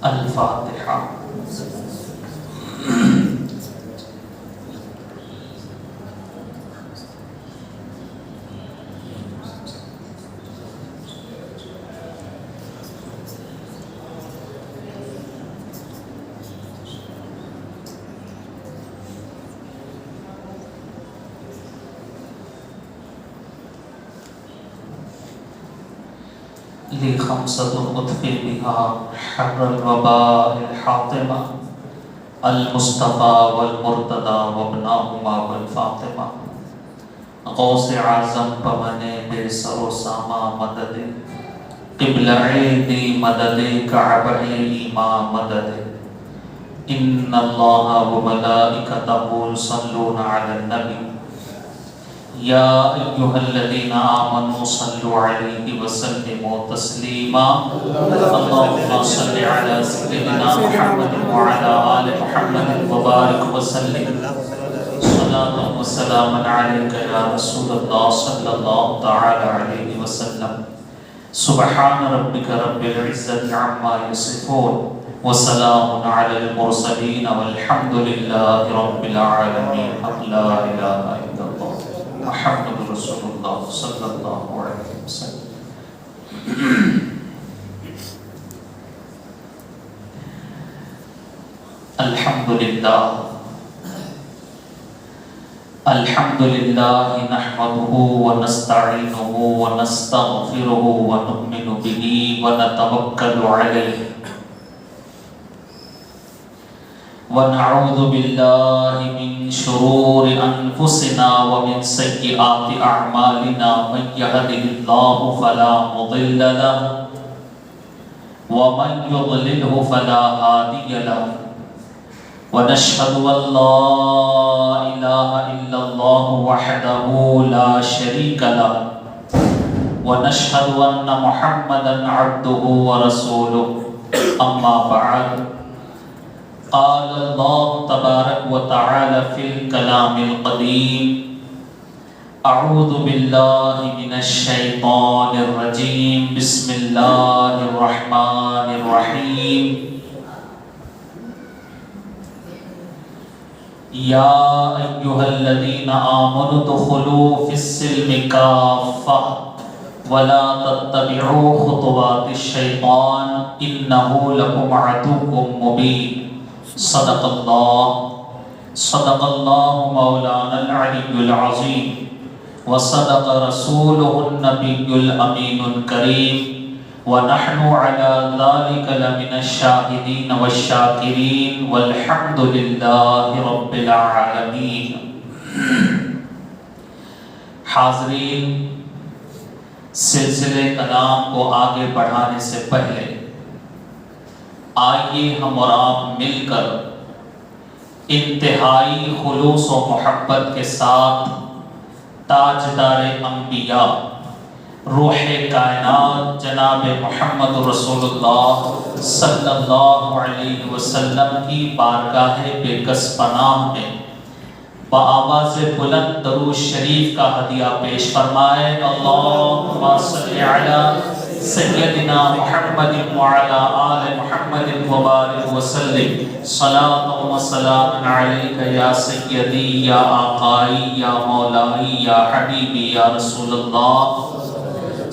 الفاتحہ۔ لی خمسۃ اطفی بها حر الوباء الحاطمہ المصطفیٰ والمرتضی وابناہما والفاطمہ۔ غوث اعظم پون بے سر و ساما مدد، قبل عیدی مدد، کعبہ ایما مدد۔ ان اللہ وملائکتہ یصلون علی النبی یا ایھا الذین آمنوا صلوا علیہ وسلموا تسلیما۔ اللہم صل علی سیدنا محمد وعلی آل محمد وبارک وسلم۔ صلاۃ و سلام علیک یا رسول اللہ صلی اللہ تعالی علیہ وسلم۔ سبحان ربک رب العزۃ عما یصفون وسلام علی المرسلین والحمد للہ رب العالمین۔ لا الہ الا اللہ محمد رسول اللہ صلی اللہ علیہ وسلم۔ الحمدللہ الحمدللہ نحمده ونستعینه ونستغفره ونؤمن به ونتوکل علیہ ونعوذ باللہ من شرور انفسنا ومن سیئات اعمالنا من یهده اللہ فلا مضل له ومن یضلله فلا هادی له ونشهد ان لا اله الا الله وحده لا شريك له ونشهد ان محمدا عبده ورسوله اما بعد قال الله تبارك وتعالى في الكلام القديم اعوذ بالله من الشيطان الرجيم بسم الله الرحمن الرحيم یا ایھا الذین آمنوا ادخلوا فی السلم کافۃ ولا تتبعوا خطوات الشیطان انہ لکم عدو مبین۔ صدق اللہ مولانا العلی العظیم وصدق رسولہ النبی الامین الکریم ونحن على ذلك لمن الشاهدين والشاكرين والحمد لله رب العالمين۔ حاضرین، سلسلے کلام کو آگے بڑھانے سے پہلے آئیے ہم اور آپ مل کر انتہائی خلوص و محبت کے ساتھ تاجدار انبیاء روح کائنات جناب محمد رسول اللہ صلی اللہ علیہ وسلم کی بارگاہ بے کس پناہ میں بآواز بلند درود شریف کا ہدیہ پیش فرمائے۔ اللہم صل علی سیدنا محمد وعلی آل محمد وبارک وسلم۔ صلاۃ و سلام علیک یا سیدی یا آقائی یا مولائی یا حبیبی یا رسول اللہ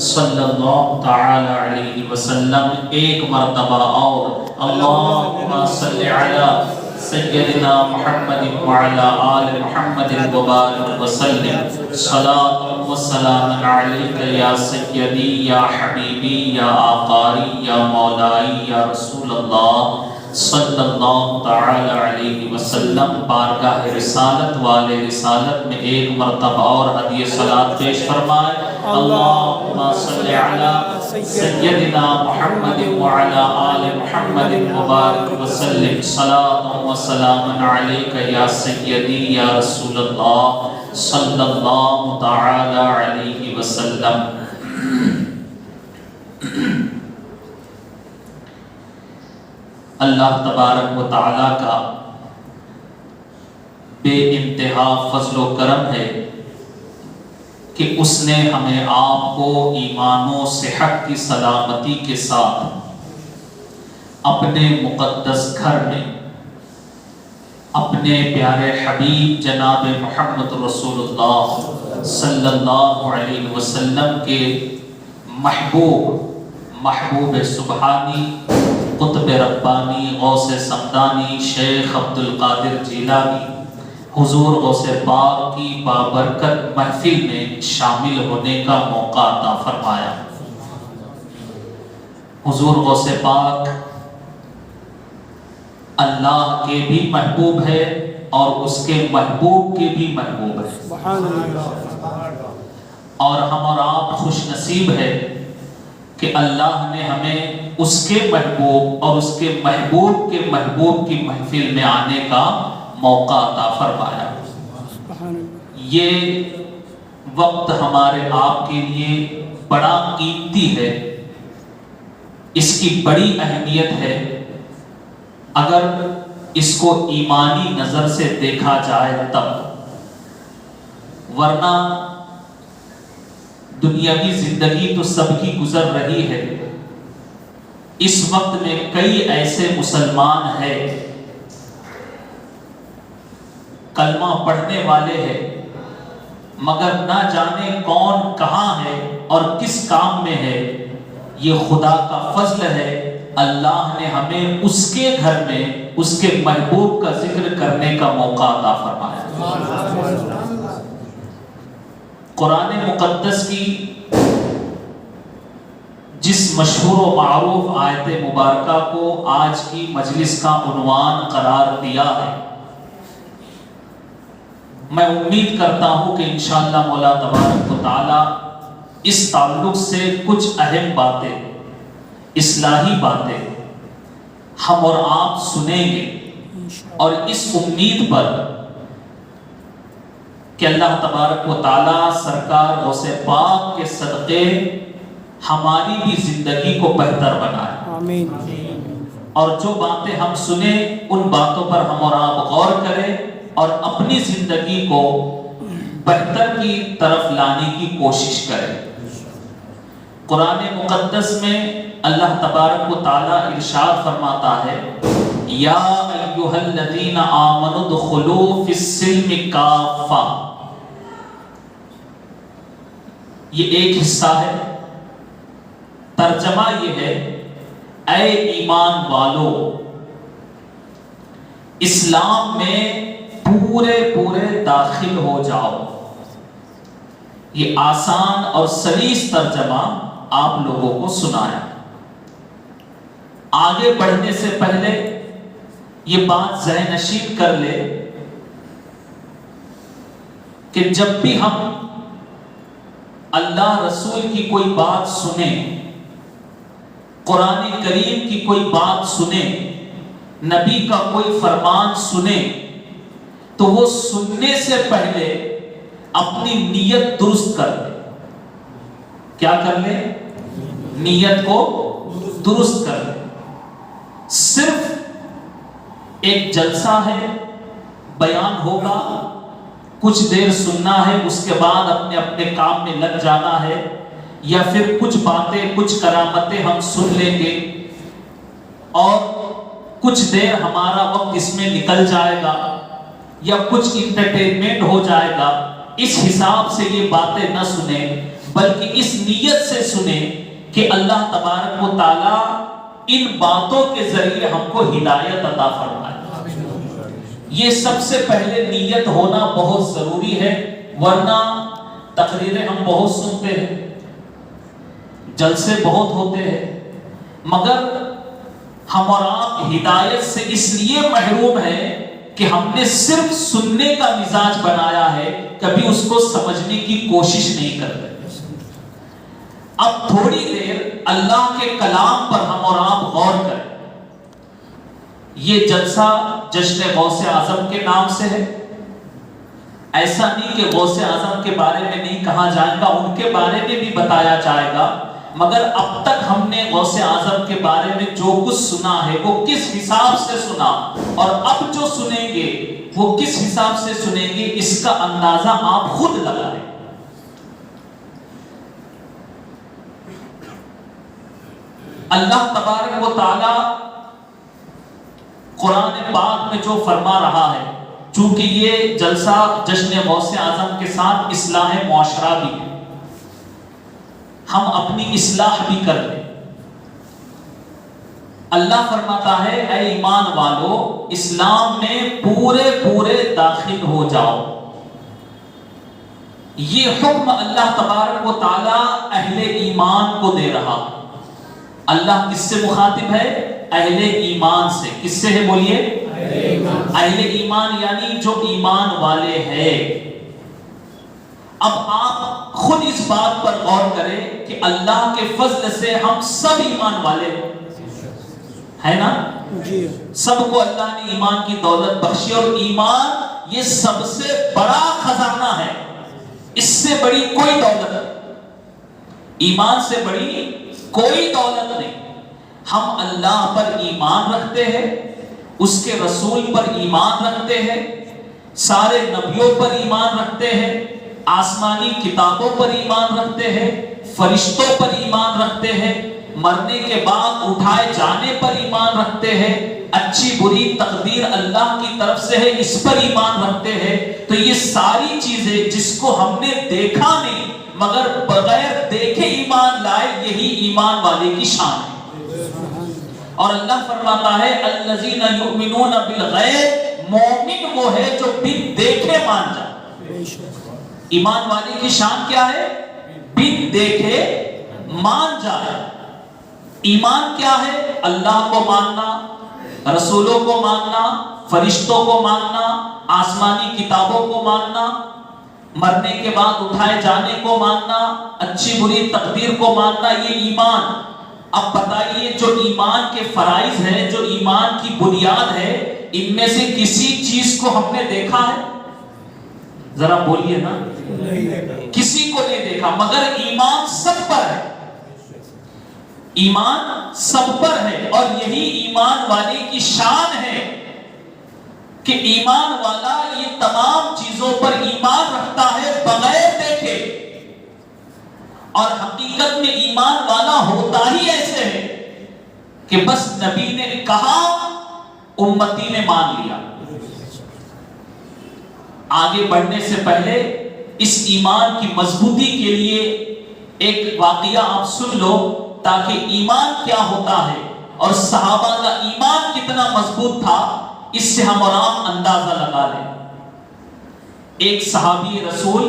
صلی اللہ تعالی علیہ وسلم۔ ایک مرتبہ اور اللہم صل علی سیدنا محمد وعلی آل محمد وبارک وسلم۔ صلاۃ و سلام علیک یا سیدی یا حبیبی یا آقائی یا مولائی یا رسول اللہ صلی اللہ تعالی علیہ وسلم۔ بارگاہ رسالت والے رسالت میں ایک مرتبہ اور ہدیہ صلاۃ پیش فرمائے۔ اللہم صل علی سیدنا محمد وعلی آل محمد وبارک وسلم۔ صلاۃ و سلام علیک یا سیدی یا رسول اللہ صلی اللہ تعالی علیہ وسلم۔ اللہ تبارک و تعالیٰ کا بے انتہا فضل و کرم ہے کہ اس نے ہمیں آپ کو ایمان و صحت کی سلامتی کے ساتھ اپنے مقدس گھر میں اپنے پیارے حبیب جناب محمد رسول اللہ صلی اللہ علیہ وسلم کے محبوب سبحانی قطب ربانی غوث سمدانی شیخ عبد القادر جیلانی حضور غوث پاک کی بابرکت محفل میں شامل ہونے کا موقع عطا فرمایا۔ حضور غوث پاک اللہ کے بھی محبوب ہے اور اس کے محبوب کے بھی محبوب ہے، اور ہم اور آپ خوش نصیب ہے کہ اللہ نے ہمیں اس کے محبوب اور اس کے محبوب کی محفل میں آنے کا موقع عطا فرمایا۔ یہ وقت ہمارے آپ کے لیے بڑا قیمتی ہے، اس کی بڑی اہمیت ہے اگر اس کو ایمانی نظر سے دیکھا جائے تب، ورنہ دنیاوی زندگی تو سب کی گزر رہی ہے۔ اس وقت میں کئی ایسے مسلمان ہیں، کلمہ پڑھنے والے ہیں، مگر نہ جانے کون کہاں ہے اور کس کام میں ہے۔ یہ خدا کا فضل ہے، اللہ نے ہمیں اس کے گھر میں اس کے محبوب کا ذکر کرنے کا موقع عطا فرمایا۔ قرآن مقدس کی جس مشہور و معروف آیت مبارکہ کو آج کی مجلس کا عنوان قرار دیا ہے، میں امید کرتا ہوں کہ انشاءاللہ مولا تبارک و تعالی اس تعلق سے کچھ اہم باتیں، اصلاحی باتیں ہم اور آپ سنیں گے، اور اس امید پر کہ اللہ تبارک و تعالی سرکار غوث پاک کے صدقے ہماری بھی زندگی کو بہتر بنائے، آمین۔ اور جو باتیں ہم سنیں ان باتوں پر ہم اور آپ غور کریں اور اپنی زندگی کو بہتر کی طرف لانے کی کوشش کریں۔ قرآن مقدس میں اللہ تبارک و تعالی ارشاد فرماتا ہے، یا ایھا الذین آمنوا ادخلوا فی السلم کافہ۔ یہ ایک حصہ ہے، ترجمہ یہ ہے، اے ایمان والو اسلام میں پورے داخل ہو جاؤ۔ یہ آسان اور سلیس ترجمہ آپ لوگوں کو سنایا۔ آگے بڑھنے سے پہلے یہ بات ذہن نشین کر لے کہ جب بھی ہم اللہ رسول کی کوئی بات سنیں، قرآن کریم کی کوئی بات سنیں، نبی کا کوئی فرمان سنیں، تو وہ سننے سے پہلے اپنی نیت درست کر لے۔ کیا کر لے؟ نیت کو درست کر لے۔ صرف ایک جلسہ ہے، بیان ہوگا، کچھ دیر سننا ہے، اس کے بعد اپنے اپنے کام میں لگ جانا ہے، یا پھر کچھ باتیں کچھ کرامتیں ہم سن لیں گے اور کچھ دیر ہمارا وقت اس میں نکل جائے گا، یا کچھ انٹرٹینمنٹ ہو جائے گا، اس حساب سے یہ باتیں نہ سنیں، بلکہ اس نیت سے سنیں کہ اللہ تبارک و تعالی ان باتوں کے ذریعے ہم کو ہدایت عطا فرمائے۔ یہ سب سے پہلے نیت ہونا بہت ضروری ہے، ورنہ تقریریں ہم بہت سنتے ہیں، جلسے بہت ہوتے ہیں، مگر ہم اور آپ ہدایت سے اس لیے محروم ہیں کہ ہم نے صرف سننے کا مزاج بنایا ہے، کبھی اس کو سمجھنے کی کوشش نہیں کرتے۔ اب تھوڑی دیر اللہ کے کلام پر ہم اور آپ غور کریں۔ یہ جلسہ جشن غوث اعظم کے نام سے ہے، ایسا نہیں کہ غوث اعظم کے بارے میں نہیں کہا جائے گا، ان کے بارے میں بھی بتایا جائے گا، مگر اب تک ہم نے غوث اعظم کے بارے میں جو کچھ سنا ہے وہ کس حساب سے سنا، اور اب جو سنیں گے وہ کس حساب سے سنیں گے، اس کا اندازہ آپ خود لگائیں۔ اللہ تبارک و تعالی قرآن پاک میں جو فرما رہا ہے، چونکہ یہ جلسہ جشن غوث اعظم کے ساتھ اصلاح معاشرہ بھی ہے، ہم اپنی اصلاح بھی کر لیں۔ اللہ فرماتا ہے اے ایمان والو اسلام میں پورے داخل ہو جاؤ۔ یہ حکم اللہ تبارک و تعالی اہل ایمان کو دے رہا۔ اللہ کس سے مخاطب ہے؟ اہل ایمان سے۔ کس سے ہے بولیے؟ اہل ایمان یعنی جو ایمان والے ہیں۔ اب آپ خود اس بات پر غور کریں کہ اللہ کے فضل سے ہم سب ایمان والے ہے نا؟ سب کو اللہ نے ایمان کی دولت بخشی، اور ایمان یہ سب سے بڑا خزانہ ہے، اس سے بڑی کوئی دولت نہیں، ایمان سے بڑی کوئی دولت نہیں۔ ہم اللہ پر ایمان رکھتے ہیں، اس کے رسول پر ایمان رکھتے ہیں، سارے نبیوں پر ایمان رکھتے ہیں، آسمانی کتابوں پر ایمان رکھتے ہیں، فرشتوں پر ایمان رکھتے ہیں، مرنے کے بعد اٹھائے جانے پر ایمان رکھتے ہیں، اچھی بری تقدیر اللہ کی طرف سے ہے اس پر ایمان رکھتے ہیں۔ تو یہ ساری چیزیں جس کو ہم نے دیکھا نہیں مگر بغیر دیکھے ایمان لائے، یہی ایمان والے کی شان ہے۔ اور اللہ فرماتا ہے الذین یؤمنون بالغیب، مومن وہ ہے جو بن دیکھے مان جائے۔ ایمان والے کی شان کیا ہے؟ بن دیکھے مان جائے۔ ایمان کیا ہے؟ اللہ کو ماننا، رسولوں کو ماننا، فرشتوں کو ماننا، آسمانی کتابوں کو ماننا، مرنے کے بعد اٹھائے جانے کو ماننا، اچھی بری تقدیر کو ماننا، یہ ایمان۔ اب بتائیے جو ایمان کے فرائض ہیں، جو ایمان کی بنیاد ہے، ان میں سے کسی چیز کو ہم نے دیکھا ہے؟ ذرا بولیے نا۔ کسی کو نہیں دیکھا، مگر ایمان سب پر ہے، ایمان سب پر ہے۔ اور یہی ایمان والے کی شان ہے کہ ایمان والا یہ تمام چیزوں پر ایمان رکھتا ہے بغیر دیکھے۔ اور حقیقت میں ایمان والا ہوتا ہی ایسے ہے کہ بس نبی نے کہا امتی نے مان لیا۔ آگے بڑھنے سے پہلے اس ایمان کی مضبوطی کے لیے ایک واقعہ آپ سن لو تاکہ ایمان کیا ہوتا ہے اور صحابہ کا ایمان کتنا مضبوط تھا، اس سے ہم اور آپ اندازہ لگا لیں۔ ایک صحابی رسول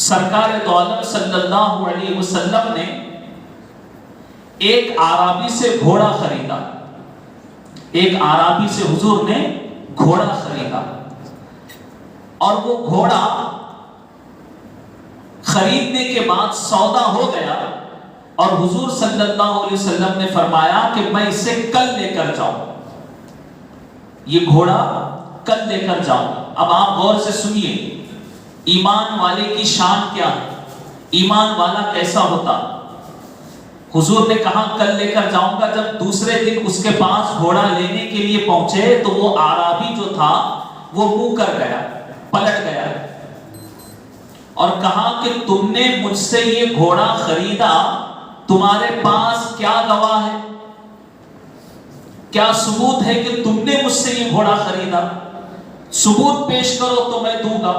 سرکار دو عالم صلی اللہ علیہ وسلم نے ایک عربی سے گھوڑا خریدا، ایک عربی سے حضور نے گھوڑا خریدا، اور وہ گھوڑا خریدنے کے بعد سودا ہو گیا، اور حضور صلی اللہ علیہ وسلم نے فرمایا کہ میں اسے کل لے کر جاؤں، یہ گھوڑا کل لے کر جاؤں۔ اب آپ غور سے سنیے ایمان والے کی شان کیا ہے، ایمان والا کیسا ہوتا۔ حضور نے کہا کل لے کر جاؤں گا، جب دوسرے دن اس کے پاس گھوڑا لینے کے لیے پہنچے تو وہ اعرابی جو تھا وہ منہ کر گیا، پلٹ گیا، اور کہا کہ تم نے مجھ سے یہ گھوڑا خریدا، تمہارے پاس کیا گواہ ہے، کیا ثبوت ہے کہ تم نے مجھ سے یہ گھوڑا خریدا؟ ثبوت پیش کرو تو میں دوں گا۔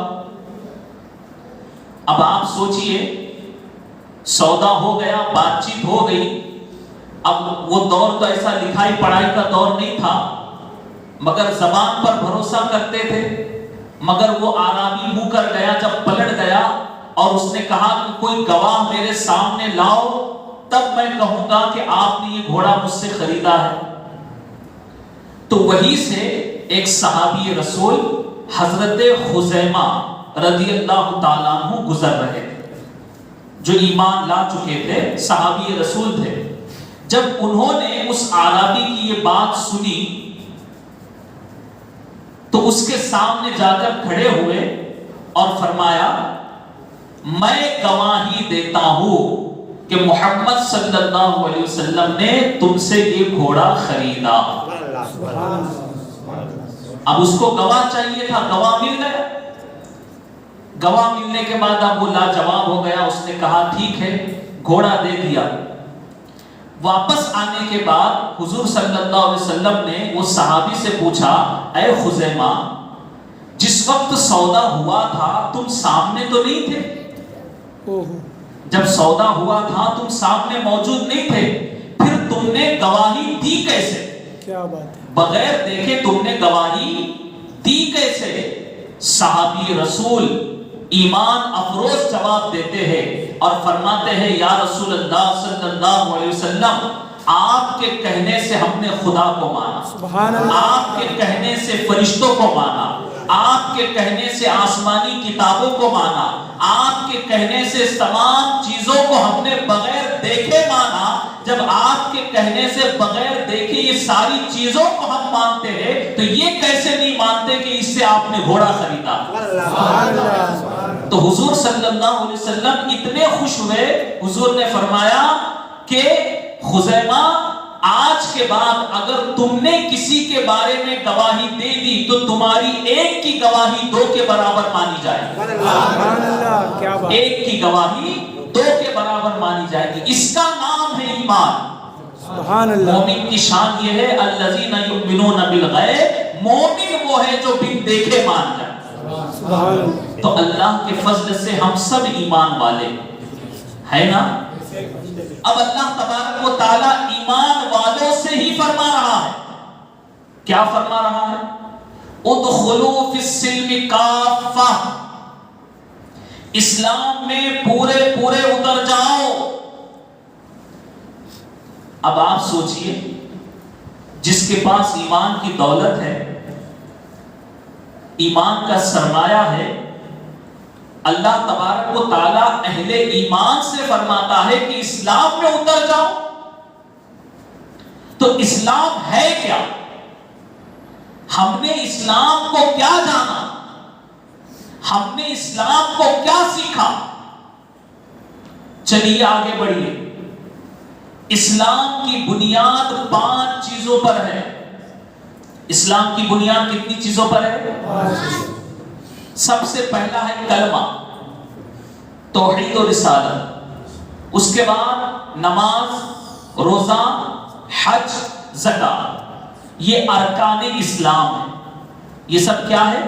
اب آپ سوچئے سودا ہو گیا، بات چیت ہو گئی۔ اب وہ دور تو ایسا لکھائی پڑھائی کا دور نہیں تھا، مگر زبان پر بھروسہ کرتے تھے۔ مگر وہ اعرابی منہ کر گیا، جب پلٹ گیا اور اس نے کہا کہ کوئی گواہ میرے سامنے لاؤ تب میں کہوں گا کہ آپ نے یہ گھوڑا مجھ سے خریدا ہے۔ تو وہی سے ایک صحابی رسول حضرت خزیمہ رضی اللہ تعالیٰ عنہ گزر رہے تھے، جو ایمان لا چکے تھے، صحابی رسول تھے۔ جب انہوں نے اس اعرابی کی یہ بات سنی تو اس کے سامنے جا کر کھڑے ہوئے اور فرمایا میں گواہی دیتا ہوں کہ محمد صلی اللہ علیہ وسلم نے تم سے یہ گھوڑا خریدا۔ اب اس کو گواہ چاہیے تھا، گواہ مل گیا۔ گواہ ملنے کے بعد اب وہ لاجواب ہو گیا، اس نے کہا ٹھیک ہے، گھوڑا دے دیا۔ واپس آنے کے بعد حضور صلی اللہ علیہ وسلم نے وہ صحابی سے پوچھا، اے خزیمہ، جس وقت سودا ہوا تھا تم سامنے تو نہیں تھے؟ جب سودا ہوا تھا تم سامنے موجود نہیں تھے، پھر تم نے گواہی دی کیسے؟ کیا بات ہے، بغیر دیکھے تم نے گواہی دی کیسے؟ صحابی رسول ایمان افروز جواب دیتے ہیں اور فرماتے ہیں، یا رسول اللہ صلی اللہ علیہ وسلم، آپ کے کہنے سے ہم نے خدا کو مانا، آپ کے کہنے سے فرشتوں کو مانا، آپ کے کہنے سے آسمانی کتابوں کو مانا، آپ کے کہنے سے تمام چیزوں کو ہم نے بغیر دیکھے مانا۔ جب آپ کے کہنے سے بغیر دیکھے یہ ساری چیزوں کو ہم مانتے ہیں تو یہ کیسے نہیں مانتے کہ اس سے آپ نے گھوڑا خریدا؟ تو حضور صلی اللہ علیہ وسلم اتنے خوش ہوئے، حضور نے فرمایا کہ خزیمہ، آج کے بعد اگر تم نے کسی کے بارے میں گواہی دے دی تو تمہاری ایک کی گواہی دو کے برابر مانی جائے گی، ایک کی گواہی دو کے برابر مانی جائے گی۔ اس کا نام ہے ایمان۔ مومن کی شان یہ ہے، الذین یؤمنون بالغیب، مومن وہ ہے جو بن دیکھے مان جائے۔ تو اللہ کے فضل سے ہم سب ایمان والے ہیں نا۔ اب اللہ تبارک و تعالی ایمان والوں سے ہی فرما رہا ہے، کیا فرما رہا ہے؟ ادخلوا فی السلم کافہ، اسلام میں پورے اتر جاؤ۔ اب آپ سوچئے، جس کے پاس ایمان کی دولت ہے، ایمان کا سرمایہ ہے، اللہ تبارک و تعالیٰ اہل ایمان سے فرماتا ہے کہ اسلام میں اتر جاؤ۔ تو اسلام ہے کیا؟ ہم نے اسلام کو کیا جانا؟ ہم نے اسلام کو کیا سیکھا؟ چلیے آگے بڑھیے۔ اسلام کی بنیاد 5 چیزوں پر ہے۔ اسلام کی بنیاد کتنی چیزوں پر ہے؟ سب سے پہلا ہے کلمہ، توحید و رسالت، اس کے بعد نماز، روزہ، حج، زکوٰۃ، یہ ارکان اسلام ہے۔ یہ سب کیا ہے؟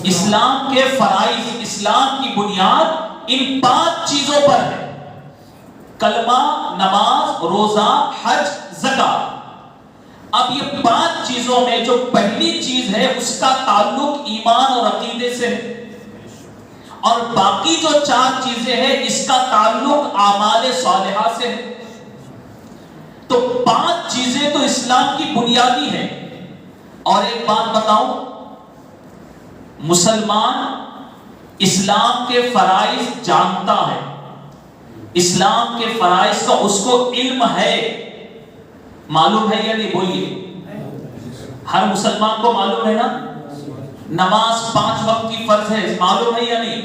اسلام کے فرائض، اسلام کی بنیاد ان 5 چیزوں پر ہے، کلمہ، نماز، روزہ، حج، زکوٰۃ۔ اب یہ 5 چیزوں میں جو پہلی چیز ہے اس کا تعلق ایمان اور عقیدے سے ہے، اور باقی جو 4 چیزیں ہیں اس کا تعلق اعمال صالحہ سے ہے۔ تو 5 چیزیں تو اسلام کی بنیادی ہیں۔ اور ایک بات بتاؤں، مسلمان اسلام کے فرائض جانتا ہے، اسلام کے فرائض کا اس کو علم ہے، معلوم ہے یا نہیں؟ بولیے، ہر مسلمان کو معلوم ہے نا؟ نماز 5 وقت کی فرض ہے، معلوم ہے یا نہیں؟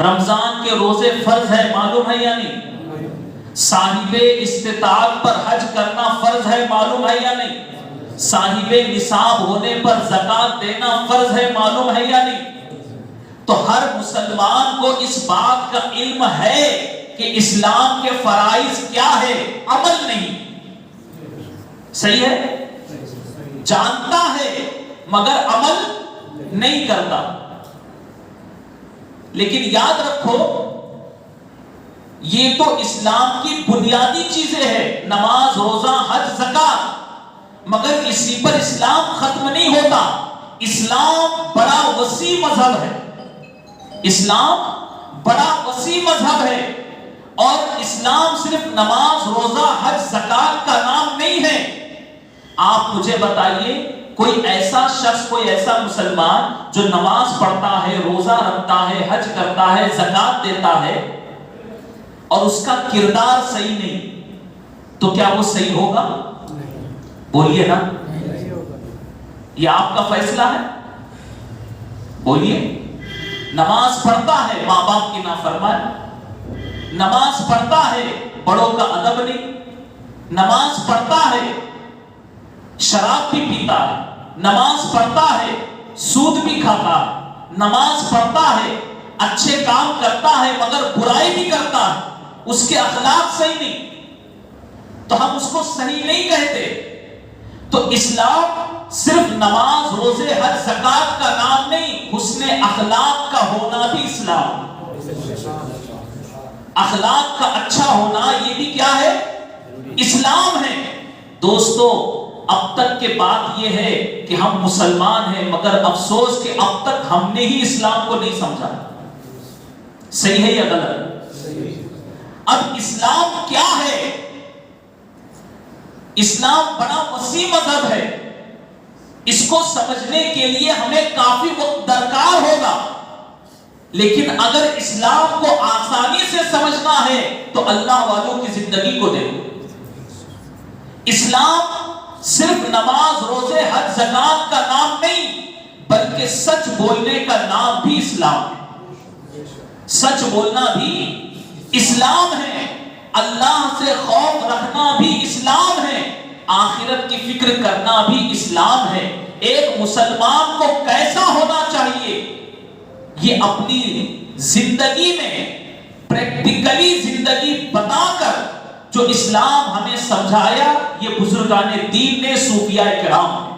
رمضان کے روزے فرض ہے، معلوم ہے یا نہیں؟ صاحب استطاعت پر حج کرنا فرض ہے، معلوم ہے یا نہیں؟ صاحب نصاب ہونے پر زکوٰۃ دینا فرض ہے، معلوم ہے یا نہیں؟ تو ہر مسلمان کو اس بات کا علم ہے کہ اسلام کے فرائض کیا ہے، عمل نہیں۔ صحیح ہے؟ جانتا ہے مگر عمل نہیں کرتا۔ لیکن یاد رکھو، یہ تو اسلام کی بنیادی چیزیں ہیں، نماز، روزہ، حج، زکوٰۃ، مگر اسی پر اسلام ختم نہیں ہوتا۔ اسلام بڑا وسیع مذہب ہے، اسلام بڑا وسیع مذہب ہے، اور اسلام صرف نماز، روزہ، حج، زکوٰۃ کا نام نہیں ہے۔ آپ مجھے بتائیے، کوئی ایسا شخص، کوئی ایسا مسلمان جو نماز پڑھتا ہے، روزہ رکھتا ہے، حج کرتا ہے، زکوٰۃ دیتا ہے، اور اس کا کردار صحیح نہیں، تو کیا وہ صحیح ہوگا؟ بولیے نا، یہ آپ کا فیصلہ ہے، بولیے۔ نماز پڑھتا ہے، ماں باپ کی نافرمانی، نماز پڑھتا ہے، بڑوں کا ادب نہیں، نماز پڑھتا ہے، شراب بھی پیتا ہے، نماز پڑھتا ہے، سود بھی کھاتا ہے، نماز پڑھتا ہے، اچھے کام کرتا ہے مگر برائی بھی کرتا ہے، اس کے اخلاق صحیح نہیں، تو ہم اس کو صحیح نہیں کہتے. تو اسلام صرف نماز روزے حج زکات کا نام نہیں، حسن اخلاق کا ہونا بھی اسلام. اخلاق کا اچھا ہونا یہ بھی کیا ہے؟ اسلام ہے. دوستو اب تک کے بات یہ ہے کہ ہم مسلمان ہیں، مگر افسوس کہ اب تک ہم نے ہی اسلام کو نہیں سمجھا. صحیح ہے یا غلط؟ اب اسلام کیا ہے؟ اسلام بڑا وسیع مذہب ہے. اس کو سمجھنے کے لیے ہمیں کافی وقت درکار ہوگا، لیکن اگر اسلام کو آسانی سے سمجھنا ہے تو اللہ والوں کی زندگی کو دیکھو. اسلام صرف نماز روزے حج زکات کا نام نہیں، بلکہ سچ بولنے کا نام بھی اسلام ہے. سچ بولنا بھی اسلام ہے. اللہ سے خوف رکھنا بھی اسلام ہے. آخرت کی فکر کرنا بھی اسلام ہے. ایک مسلمان کو کیسا ہونا چاہیے یہ اپنی زندگی میں پریکٹیکلی زندگی بتا کر جو اسلام ہمیں سمجھایا یہ بزرگان دین نے، صوفیاء کرام نے.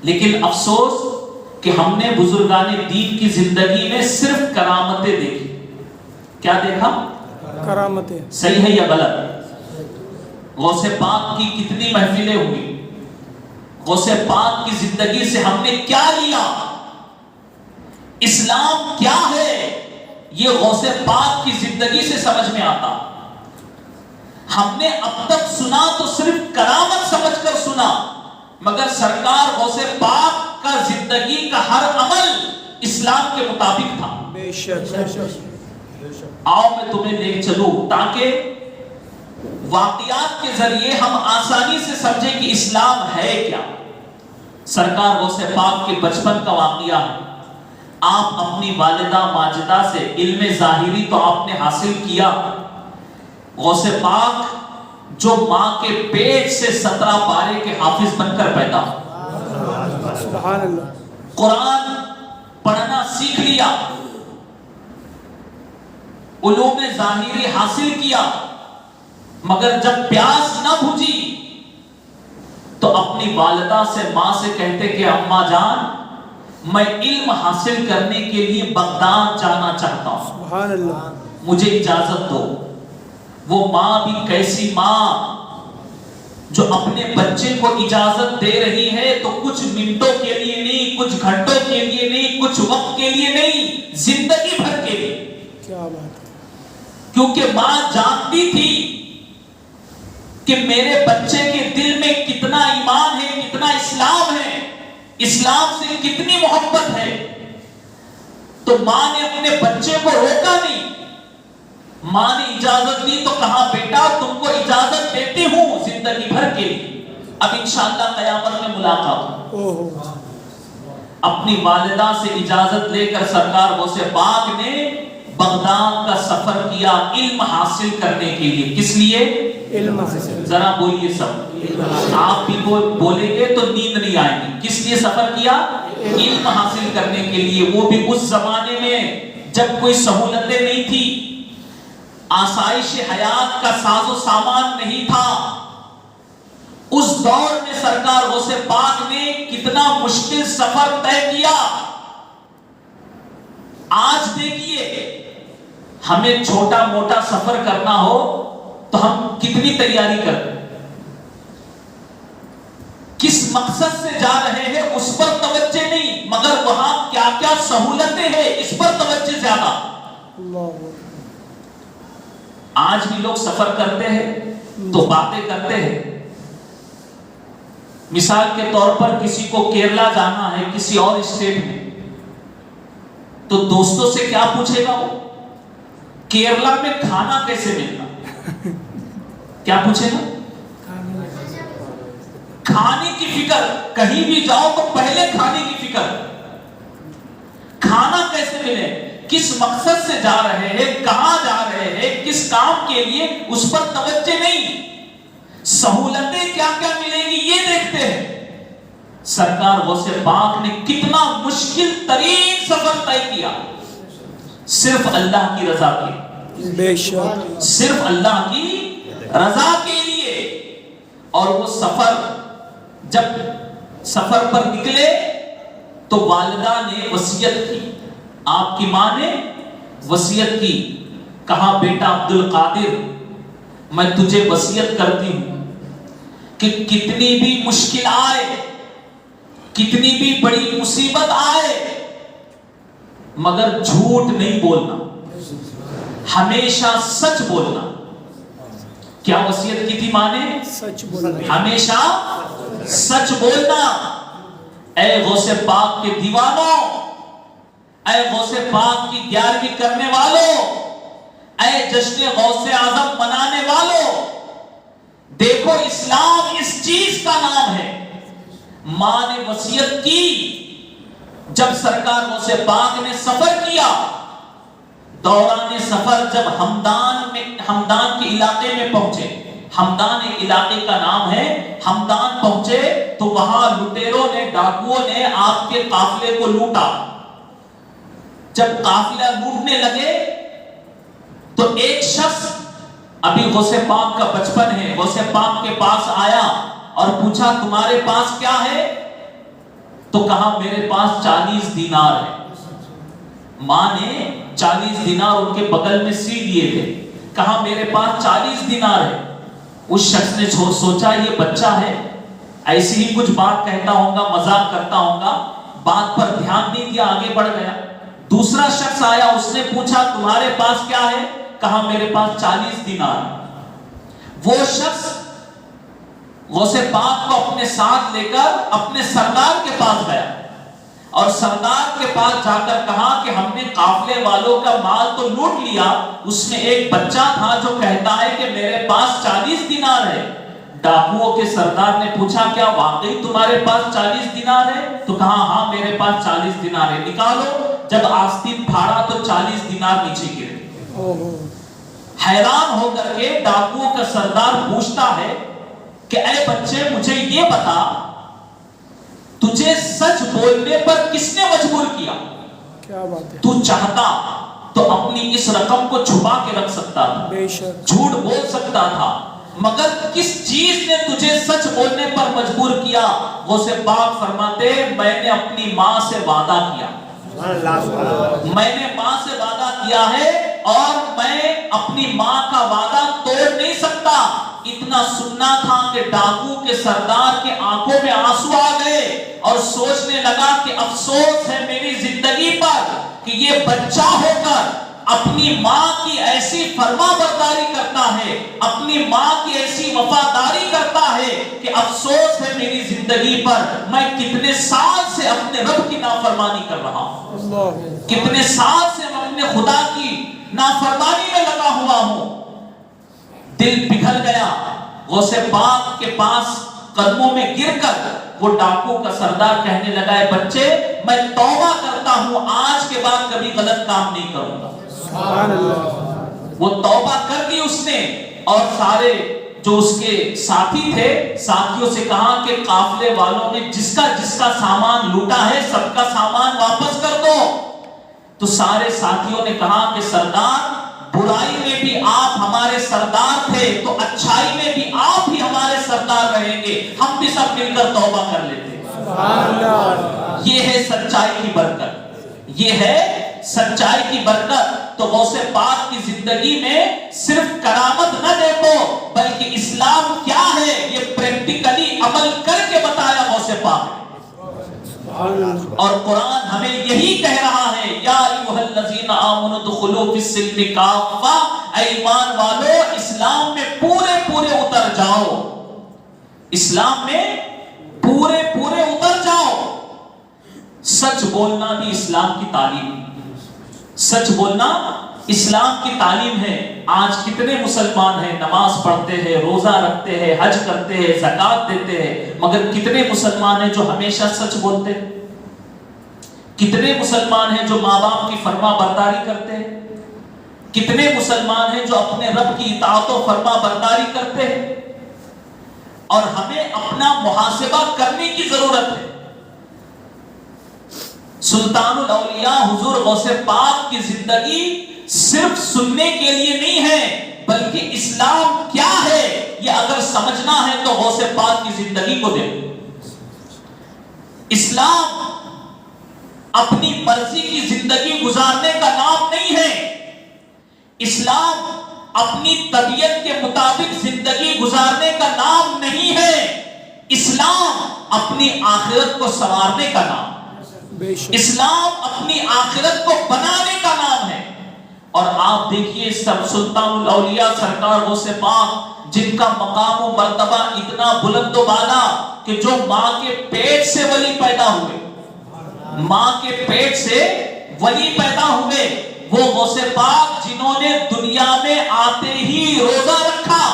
لیکن افسوس کہ ہم نے بزرگان دین کی زندگی میں صرف کرامتیں دیکھی. کیا دیکھا؟ کرامتیں. صحیح ہے یا غلط؟ غوث پاک کی کتنی محفلیں ہوئی، غوث پاک کی زندگی سے ہم نے کیا لیا؟ اسلام کیا ہے یہ غوث پاک کی زندگی سے سمجھ میں آتا. ہم نے اب تک سنا تو صرف کرامت سمجھ کر سنا، مگر سرکار غوث پاک کا زندگی کا ہر عمل اسلام کے مطابق تھا. بے شک. آؤ میں تمہیں لے چلوں تاکہ واقعات کے ذریعے ہم آسانی سے سمجھیں کہ اسلام ہے کیا. سرکار غوث پاک کے بچپن کا واقعہ ہے. آپ اپنی والدہ ماجدہ سے علم ظاہری تو آپ نے حاصل کیا. غوث پاک جو ماں کے پیٹ سے 17 پارے کے حافظ بن کر پیدا، سبحان اللہ، قرآن پڑھنا سیکھ لیا، علوم ظاہری حاصل کیا، مگر جب پیاس نہ بجھی تو اپنی والدہ سے ماں سے کہتے کہ اماں جان میں علم حاصل کرنے کے لیے بغداد جانا چاہتا ہوں، سبحان اللہ، مجھے اجازت دو. وہ ماں بھی کیسی ماں جو اپنے بچے کو اجازت دے رہی ہے تو کچھ منٹوں کے لیے نہیں، کچھ گھنٹوں کے لیے نہیں، کچھ وقت کے لیے نہیں، زندگی بھر کے لیے. کیا بات ہے. کیونکہ ماں جانتی تھی کہ میرے بچے کے دل میں کتنا ایمان ہے، کتنا اسلام ہے، اسلام سے کتنی محبت ہے. تو ماں نے اپنے بچے کو روکا نہیں. ماں نے اجازت دی تو کہا بیٹا تم کو اجازت دیتی ہوں زندگی بھر کے لیے، اب انشاءاللہ قیامت میں ملاقات ہو. اپنی والدہ سے اجازت لے کر سرکار غوث پاک نے بغداد کا سفر کیا علم حاصل کرنے کے لیے. کس لیے؟ علم حاصل. ذرا بولیے سب، آپ بھی بولیں گے تو نیند نہیں آئے گی. کس لیے سفر کیا؟ علم حاصل کرنے کے لیے. وہ بھی اس زمانے میں جب کوئی سہولتیں نہیں تھی، آسائش حیات کا ساز و سامان نہیں تھا. اس دور میں سرکار غوث پاک نے کتنا مشکل سفر طے کیا. آج دیکھیے ہمیں چھوٹا موٹا سفر کرنا ہو تو ہم کتنی تیاری کرتے ہیں، کس مقصد سے جا رہے ہیں اس پر توجہ نہیں، مگر وہاں کیا کیا سہولتیں ہیں اس پر توجہ زیادہ. آج بھی لوگ سفر کرتے ہیں تو باتیں کرتے ہیں. مثال کے طور پر کسی کو کیرلا جانا ہے کسی اور اسٹیٹ میں، تو دوستوں سے کیا پوچھے گا؟ وہ کیرلا میں کھانا کیسے ملتا، کیا پوچھے گا؟ کھانے کی فکر. کہیں بھی جاؤ تو پہلے کھانے کی فکر، کھانا کیسے ملے، کس مقصد سے جا رہے ہیں، کہاں جا رہے ہیں، کس کام کے لیے، اس پر توجہ نہیں. سہولتیں کیا کیا ملے گی یہ دیکھتے ہیں. سرکار غوث پاک نے کتنا مشکل ترین سفر طے کیا صرف اللہ کی رضا کے، بے شک صرف اللہ کی رضا کے لیے. اور وہ جب سفر پر نکلے تو والدہ نے وصیت کی، آپ کی ماں نے وصیت کی، کہا بیٹا عبد القادر میں تجھے وصیت کرتی ہوں کہ کتنی بھی مشکل آئے، کتنی بھی بڑی مصیبت آئے، مگر جھوٹ نہیں بولنا، ہمیشہ سچ بولنا۔ کیا وصیت کی تھی ماں نے؟ سچ بولنا، ہمیشہ سچ بولنا۔ اے غوث پاک کے دیوانوں، اے غوث پاک کی 11ویں کرنے والوں، اے جشن غوث اعظم منانے والوں، دیکھو اسلام اس چیز کا نام ہے۔ ماں نے وصیت کی، جب سرکار غوث پاک نے سفر کیا، دوران سفر جب ہمدان کے علاقے میں پہنچے، ہمدان ایک علاقے کا نام ہے، ہمدان پہنچے تو وہاں لٹیروں نے، ڈاکوؤں نے آپ کے قافلے کو لوٹا۔ جب قافلہ لوٹنے لگے تو ایک شخص، ابھی غوث پاک کا بچپن ہے، غوث پاک کے پاس آیا اور پوچھا تمہارے پاس کیا ہے؟ تو کہا میرے پاس 40 دینار ہے۔ ماں نے 40 دینار ان کے بغل میں سی دیے تھے، کہا میرے پاس 40 دینار ہے۔ اس شخص نے سوچا یہ بچہ ہے، ایسی ہی کچھ بات کہتا ہوگا، مذاق کرتا ہوگا، بات پر دھیان نہیں دیا، آگے بڑھ گیا۔ دوسرا شخص آیا، اس نے پوچھا تمہارے پاس کیا ہے؟ کہا میرے پاس 40 دینار۔ وہ شخص غوث پاک کو اپنے ساتھ لے کر اپنے سردار کے پاس گیا اور سردار کے پاس جا کر کہا کہ ہم نے قافلے والوں کا مال تو لوٹ لیا، اس میں ایک بچہ تھا جو کہتا ہے کہ میرے پاس 40 دینار ہے۔ ڈاکوؤں کے سردار نے پوچھا کیا واقعی تمہارے پاس 40 دینار ہے؟ تو کہا ہاں میرے پاس 40 دینار ہے، نکالو۔ جب آستین پھاڑا تو 40 دینار نیچے گرے۔ حیران ہو کر کے ڈاکوؤں کا سردار پوچھتا ہے کہ اے بچے مجھے یہ بتا، تجھے سچ بولنے پر کس نے مجبور کیا؟ کیا بات ہے، تو چاہتا تو اپنی اس رقم کو چھپا کے رکھ سکتا تھا، بے شک جھوٹ بول سکتا تھا، مگر کس چیز نے تجھے سچ بولنے پر مجبور کیا؟ غوث پاک فرماتے میں نے اپنی ماں سے وعدہ کیا، میں نے ماں سے وعدہ کیا ہے اور میں اپنی ماں کا وعدہ توڑ نہیں سکتا۔ اتنا سننا تھا کہ ڈاکو کے سردار کے آنکھوں میں آنسو آ گئے اور سوچنے لگا کہ افسوس ہے میری زندگی پر کہ یہ بچہ ہو کر اپنی ماں کی ایسی فرما برداری کرتا ہے، اپنی ماں کی ایسی وفاداری کرتا ہے کہ افسوس ہے میری زندگی پر، میں کتنے سال سے اپنے رب کی نافرمانی کر رہا ہوں، کتنے سال سے میں اپنے خدا کی نافرمانی میں لگا ہوا ہوں۔ دل پگھل گیا، غوث پاک کے پاس قدموں میں گر کر وہ ڈاکو کا سردار کہنے لگا ہے بچے میں توبہ کرتا ہوں، آج کے بعد کبھی غلط کام نہیں کروں گا۔ وہ توبہ کر دی اس نے، اور سارے جو اس کے ساتھی تھے ساتھیوں سے کہا کہ قافلے والوں نے جس کا سامان لوٹا ہے سب کا سامان واپس کر دو۔ تو سارے ساتھیوں نے کہا کہ سردار برائی میں بھی آپ ہمارے سردار تھے تو اچھائی میں بھی آپ ہی ہمارے سردار رہیں گے، ہم بھی سب مل کر توبہ کر لیتے۔ یہ ہے سچائی کی برکت، یہ ہے سچائی کی برکت۔ تو غوث پاک کی زندگی میں صرف کرامت نہ دیکھو بلکہ اسلام کیا ہے یہ پریکٹیکلی عمل کر کے بتایا غوث پاک نے۔ اور قرآن ہمیں یہی کہہ رہا ہے یا ایھا الذین آمنوا ادخلوا فی السلم کافہ، اے ایمان والو اسلام میں پورے اتر جاؤ، اسلام میں پورے اتر جاؤ۔ سچ بولنا بھی اسلام کی تعلیم ہے، سچ بولنا اسلام کی تعلیم ہے۔ آج کتنے مسلمان ہیں نماز پڑھتے ہیں، روزہ رکھتے ہیں، حج کرتے ہیں، زکوٰۃ دیتے ہیں، مگر کتنے مسلمان ہیں جو ہمیشہ سچ بولتے ہیں؟ کتنے مسلمان ہیں جو ماں باپ کی فرما برداری کرتے ہیں؟ کتنے مسلمان ہیں جو اپنے رب کی اطاعت و فرما برداری کرتے ہیں؟ اور ہمیں اپنا محاسبہ کرنے کی ضرورت ہے۔ سلطان الاولیاء حضور غوث پاک کی زندگی صرف سننے کے لیے نہیں ہے بلکہ اسلام کیا ہے یہ اگر سمجھنا ہے تو غوث پاک کی زندگی کو دیکھو. اسلام اپنی مرضی کی زندگی گزارنے کا نام نہیں ہے. اسلام اپنی طبیعت کے مطابق زندگی گزارنے کا نام نہیں ہے. اسلام اپنی آخرت کو سنوارنے کا نام. اسلام اپنی آخرت کو بنانے کا نام ہے. اور آپ دیکھیے سلطان الاولیاء سرکار غوث پاک جن کا مقام و مرتبہ اتنا بلند و بالا کہ جو ماں کے پیٹ سے ولی پیدا ہوئے، ماں کے پیٹ سے ولی پیدا ہوئے، وہ غوث پاک جنہوں نے دنیا میں آتے ہی روزہ رکھا،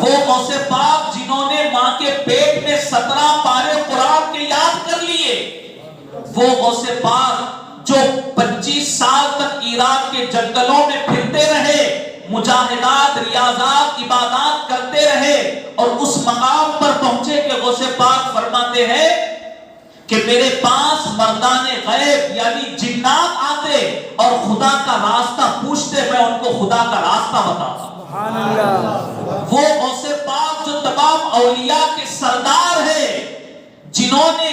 وہ غوث پاک جنہوں نے ماں کے پیٹ میں 17 پارے قرآن کے یاد کر لیے، وہ غوث پاک جو 25 سال تک عراق کے جنگلوں میں پھرتے رہے، مجاہدات، ریاضات، عبادات کرتے رہے، اور اس مقام پر پہنچے کہ غوث پاک فرماتے ہیں کہ میرے پاس مردان غیب یعنی جنات آتے اور خدا کا راستہ پوچھتے، میں ان کو خدا کا راستہ بتاتا. سبحان اللہ. وہ غوث پاک جو تمام اولیاء کے سردار ہے، جنہوں نے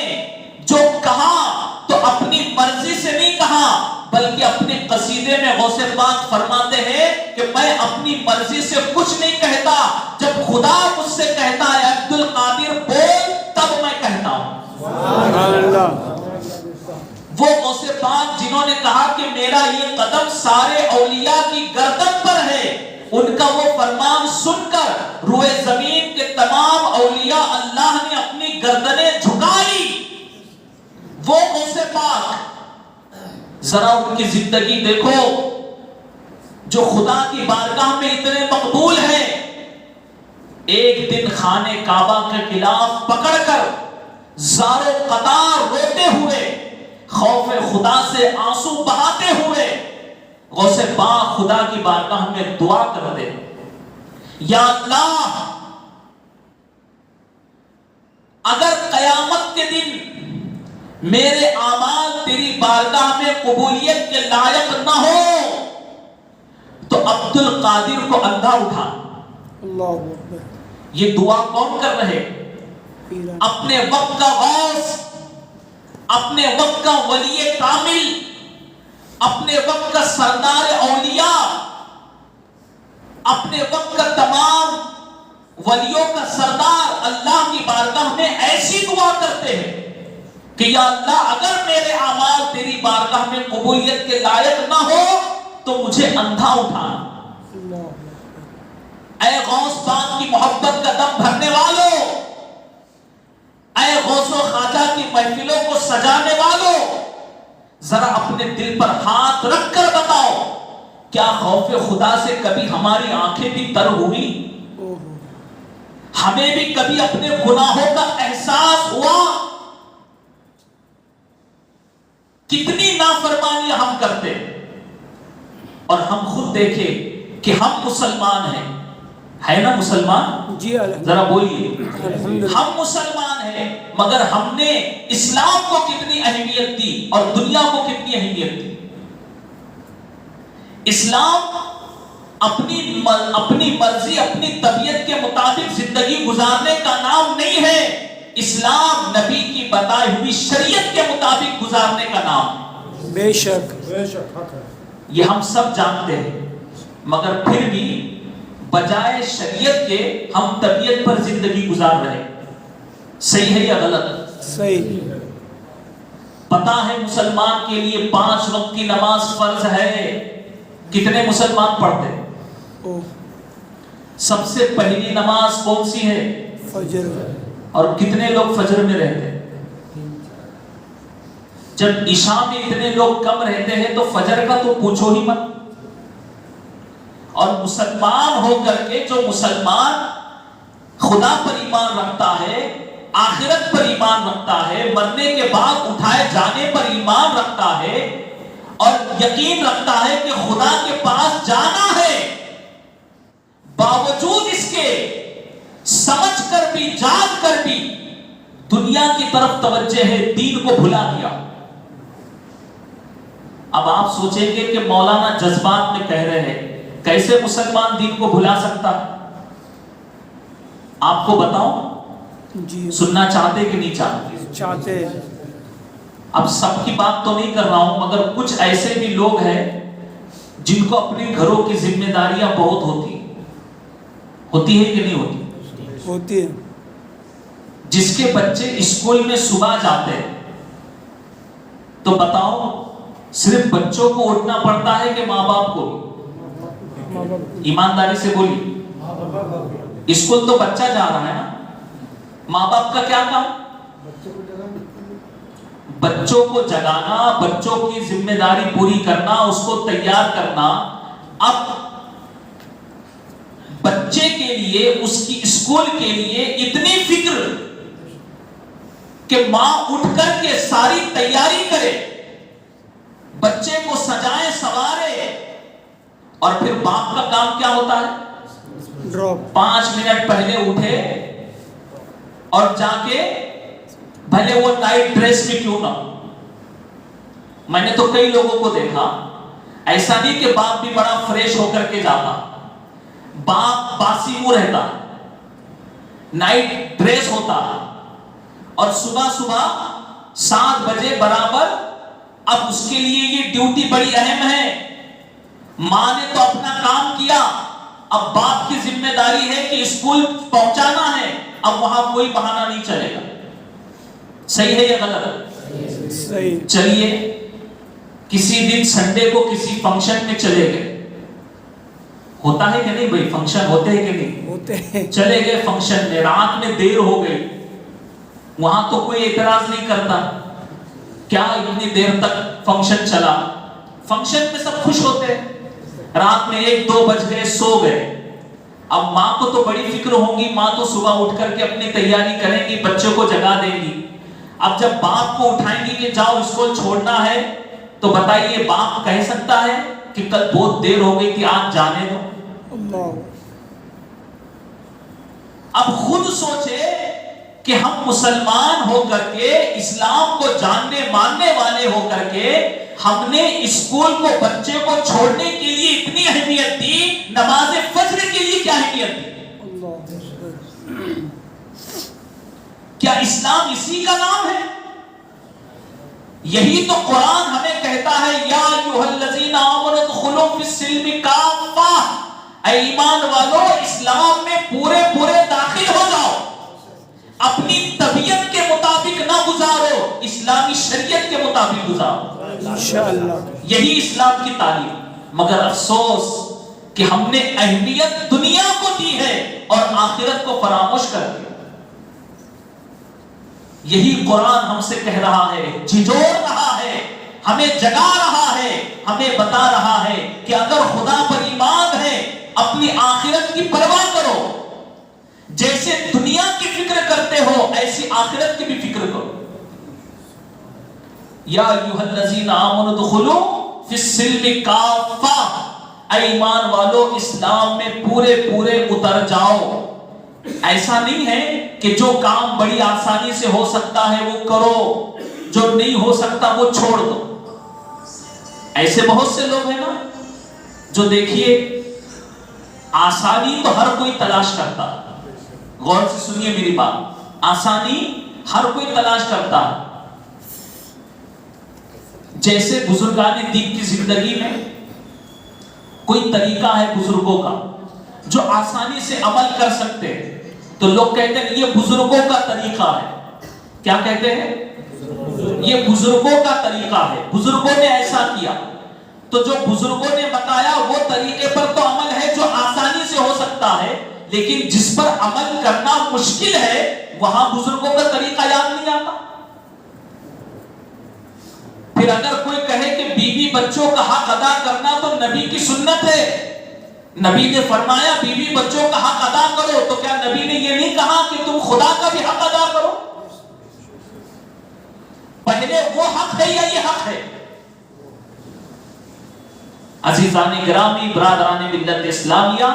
جو کہا تو اپنی مرضی سے نہیں کہا، بلکہ اپنے قصیدے میں غوث پاک فرماتے ہیں کہ میں اپنی مرضی سے کچھ نہیں کہتا، جب خدا مجھ سے کہتا ہے عبد القادر بول تب میں کہتا ہوں. وہ غوث پاک جنہوں نے کہا کہ میرا یہ قدم سارے اولیاء کی گردن پر ہے، ان کا وہ فرمان سن کر روئے زمین کے تمام اولیاء اللہ نے اپنی گردنیں جھکا لی. وہ غوث پاک ذرا ان کی زندگی دیکھو جو خدا کی بارگاہ میں اتنے مقبول ہیں. ایک دن خانہ کعبہ کے خلاف پکڑ کر زار و قطار روتے ہوئے، خوف خدا سے آنسو بہاتے ہوئے غوث پاک خدا کی بارگاہ میں دعا کرتے، یا اللہ اگر قیامت کے دن میرے اعمال تیری بارگاہ میں قبولیت کے لائق نہ ہو تو عبد القادر کو اندھا اٹھا. اللہ اکبر. یہ دعا کون کر رہے؟ اپنے وقت کا غوث، اپنے وقت کا ولی کامل، اپنے وقت کا سردار اولیاء، اپنے وقت کا تمام ولیوں کا سردار اللہ کی بارگاہ میں ایسی دعا کرتے ہیں کہ یا اللہ اگر میرے اعمال تیری بارگاہ میں قبولیت کے لائق نہ ہو تو مجھے اندھا اٹھانا. اے غوث پاک کی محبت کا دم بھرنے والوں، اے غوث و خواجہ کی محفلوں کو سجانے والوں، ذرا اپنے دل پر ہاتھ رکھ کر بتاؤ کیا خوف خدا سے کبھی ہماری آنکھیں بھی تر ہوئی؟ ہمیں بھی کبھی اپنے گناہوں کا احساس ہوا؟ کتنی نافرمانیاں ہم کرتے، اور ہم خود دیکھیں کہ ہم مسلمان ہیں، ہے نا مسلمان؟ جی ذرا بولیے. ہم مسلمان ہیں مگر ہم نے اسلام کو کتنی اہمیت دی اور دنیا کو کتنی اہمیت دی. اسلام اپنی مرضی اپنی طبیعت کے مطابق زندگی گزارنے کا نام نہیں ہے. اسلام نبی کی بتائی ہوئی شریعت کے مطابق گزارنے کا نام. بے شک یہ ہم سب جانتے ہیں، مگر پھر بھی بجائے شریعت کے ہم طبیعت پر زندگی گزار رہے. صحیح ہے یا غلط؟ صحیح. پتہ ہے مسلمان کے لیے 5 وقت کی نماز فرض ہے. کتنے مسلمان پڑھتے؟ سب سے پہلی نماز کون سی ہے؟ فجر. اور کتنے لوگ فجر میں رہتے؟ جب عشاء میں اتنے لوگ کم رہتے ہیں تو فجر کا تو پوچھو ہی مت. اور مسلمان ہو کر کے جو مسلمان خدا پر ایمان رکھتا ہے، آخرت پر ایمان رکھتا ہے، مرنے کے بعد اٹھائے جانے پر ایمان رکھتا ہے، اور یقین رکھتا ہے کہ خدا کے پاس جانا ہے، باوجود اس کے سمجھ کر بھی جان کر بھی دنیا کی طرف توجہ ہے، دین کو بھلا دیا. اب آپ سوچیں گے کہ مولانا جذبات میں کہہ رہے ہیں، کیسے مسلمان دین کو بھلا سکتا؟ آپ کو بتاؤں جی سننا چاہتے کہ نہیں چاہتے؟ چاہتے ہیں. اب سب کی بات تو نہیں کر رہا ہوں، مگر کچھ ایسے بھی لوگ ہیں جن کو اپنے گھروں کی ذمہ داریاں بہت ہوتی ہے کہ نہیں ہوتی؟ ہوتی ہے. جس کے بچے اسکول میں صبح جاتے ہیں تو بتاؤ صرف بچوں کو اٹھنا پڑتا ہے کہ ماں باپ کو؟ ایمانداری سے بولی. اسکول تو بچہ جا رہا ہے نا، ماں باپ کا کیا کام؟ بچوں کو جگانا، بچوں کی ذمہ داری پوری کرنا، اس کو تیار کرنا. اب بچے کے لیے، اس کی اسکول کے لیے اتنی فکر کہ ماں اٹھ کر کے ساری تیاری کرے، بچے کو سجائے سوارے، اور پھر باپ کا کام کیا ہوتا ہے؟ ڈراپ. 5 منٹ پہلے اٹھے اور جا کے بھلے وہ نائٹ ڈریس میں کیوں نہ. میں نے تو کئی لوگوں کو دیکھا، ایسا نہیں کہ باپ بھی بڑا فریش ہو کر کے جاتا، باپ باسی منہ رہتا، نائٹ ڈریس ہوتا، اور صبح 7 بجے برابر. اب اس کے لیے یہ ڈیوٹی بڑی اہم ہے. ماں نے تو اپنا کام کیا، اب باپ کی ذمہ داری ہے کہ اسکول پہنچانا ہے. اب وہاں کوئی بہانہ نہیں چلے گا. صحیح ہے یا غلط؟ صحیح. چلیے کسی دن سنڈے کو کسی فنکشن میں چلے گئے، ہوتا ہے کہ نہیں بھائی؟ فنکشن ہوتے ہیں کہ نہیں ہوتے ہیں. چلے گئے فنکشن میں، رات میں دیر ہو گئی، وہاں تو کوئی اعتراض نہیں کرتا، کیا اتنی دیر تک فنکشن چلا. فنکشن میں سب خوش ہوتے ہیں. رات میں 1-2 بج گئے، سو گئے. اب ماں کو تو بڑی فکر ہوگی، ماں تو صبح اٹھ کر کے اپنی تیاری کریں گی، بچوں کو جگا دیں گی. اب جب باپ کو اٹھائیں گی کہ جاؤ اسکول چھوڑنا ہے، تو بتائیے باپ کہہ سکتا ہے کہ کل بہت دیر ہو گئی تھی آج جانے دو؟ اللہ. اب خود سوچے کہ ہم مسلمان ہو کر کے، اسلام کو جاننے ماننے والے ہو کر کے، ہم نے اسکول کو بچے کو چھوڑنے کے لیے اتنی اہمیت دی، نماز فجر کے لیے کیا اہمیت دی؟ کیا اسلام اسی کا نام ہے؟ یہی تو قرآن ہمیں کہتا ہے، یا ایھا الذین آمنوا ادخلوا فی السلم کافہ، اے ایمان والو اسلام میں پورے داخل ہو جاؤ. اپنی طبیعت کے مطابق نہ گزارو، اسلامی شریعت کے مطابق گزارو انشاءاللہ. یہی اسلام کی تعلیم. مگر افسوس کہ ہم نے اہمیت دنیا کو دی ہے اور آخرت کو فراموش کر دیا. یہی قرآن ہم سے کہہ رہا ہے، جھنجھوڑ رہا ہے، ہمیں جگا رہا ہے، ہمیں بتا رہا ہے کہ اگر خدا پر ایمان ہے، اپنی آخرت کی پرواہ کرو. جیسے دنیا کی فکر کرتے ہو ایسی آخرت کی بھی فکر کرو. یا ایھا الذین آمنوا ادخلوا فی السلم کافہ، اے ایمان والو اسلام میں پورے اتر جاؤ. ایسا نہیں ہے کہ جو کام بڑی آسانی سے ہو سکتا ہے وہ کرو، جو نہیں ہو سکتا وہ چھوڑ دو. ایسے بہت سے لوگ ہیں نا جو دیکھیے آسانی تو ہر کوئی تلاش کرتا. غور سے سنیے میری بات، آسانی ہر کوئی تلاش کرتا. جیسے بزرگان دین کی زندگی میں کوئی طریقہ ہے بزرگوں کا جو آسانی سے عمل کر سکتے ہیں، تو لوگ کہتے ہیں یہ بزرگوں کا طریقہ ہے. کیا کہتے ہیں؟ یہ بزرگوں کا طریقہ ہے، بزرگوں نے ایسا کیا. تو جو بزرگوں نے بتایا وہ طریقے پر تو عمل ہے جو آسانی سے ہو سکتا ہے، لیکن جس پر عمل کرنا مشکل ہے وہاں بزرگوں کا طریقہ یاد نہیں آتا. پھر اگر کوئی کہے کہ بیوی بچوں کا حق ادا کرنا تو نبی کی سنت ہے، نبی نے فرمایا بیوی بچوں کا حق ادا کرو، تو کیا نبی نے یہ نہیں کہا کہ تم خدا کا بھی حق ادا کرو؟ پہلے وہ حق ہے یا یہ حق ہے؟ عزیزان گرامی، برادران ملت اسلامیہ،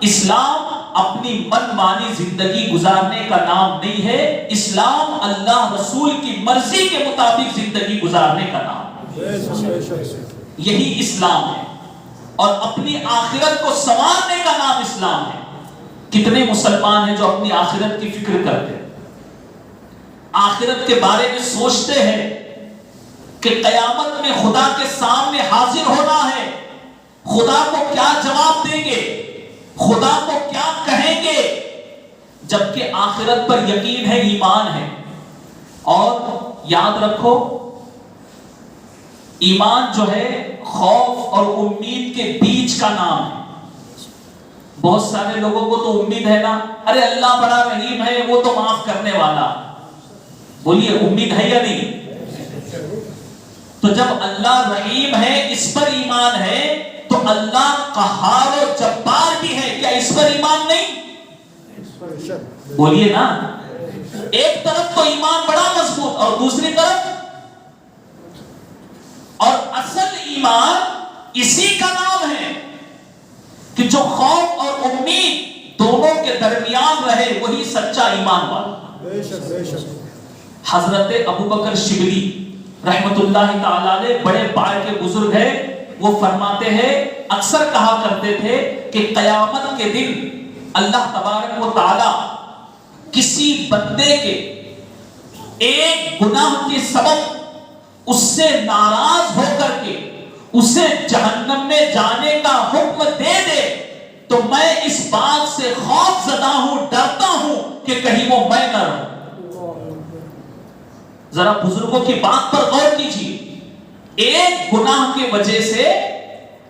اسلام اپنی من مانی زندگی گزارنے کا نام نہیں ہے، اسلام اللہ رسول کی مرضی کے مطابق زندگی گزارنے کا نام ہے. یہی اسلام ہے، اور اپنی آخرت کو سنوارنے کا نام اسلام ہے. کتنے مسلمان ہیں جو اپنی آخرت کی فکر کرتے ہیں، آخرت کے بارے میں سوچتے ہیں کہ قیامت میں خدا کے سامنے حاضر ہونا ہے، خدا کو کیا جواب دیں گے، خدا کو کیا کہیں گے، جبکہ آخرت پر یقین ہے، ایمان ہے۔ اور یاد رکھو، ایمان جو ہے خوف اور امید کے بیچ کا نام ہے۔ بہت سارے لوگوں کو تو امید ہے نا، ارے اللہ بڑا رحیم ہے، وہ تو معاف کرنے والا۔ بولیے امید ہے یا نہیں؟ تو جب اللہ رحیم ہے، اس پر ایمان ہے، تو اللہ قہار و جبار بھی ہے، کیا اس پر ایمان نہیں؟ بولیے نا۔ ایک طرف تو ایمان بڑا مضبوط، اور دوسری طرف، اور اصل ایمان اسی کا نام ہے کہ جو خوف اور امید دونوں کے درمیان رہے، وہی سچا ایمان والا۔ حضرت ابوبکر شبلی رحمت اللہ تعالی علیہ بڑے باع کے بزرگ ہیں، وہ فرماتے ہیں، اکثر کہا کرتے تھے کہ قیامت کے دن اللہ تبارک و تعالی کسی بندے کے ایک گناہ کے سبب اس سے ناراض ہو کر کے اسے جہنم میں جانے کا حکم دے دے، تو میں اس بات سے خوف زدہ ہوں، ڈرتا ہوں کہ کہیں وہ میں نہ رہوں۔ ذرا بزرگوں کی بات پر غور کیجیے، ایک گناہ کی وجہ سے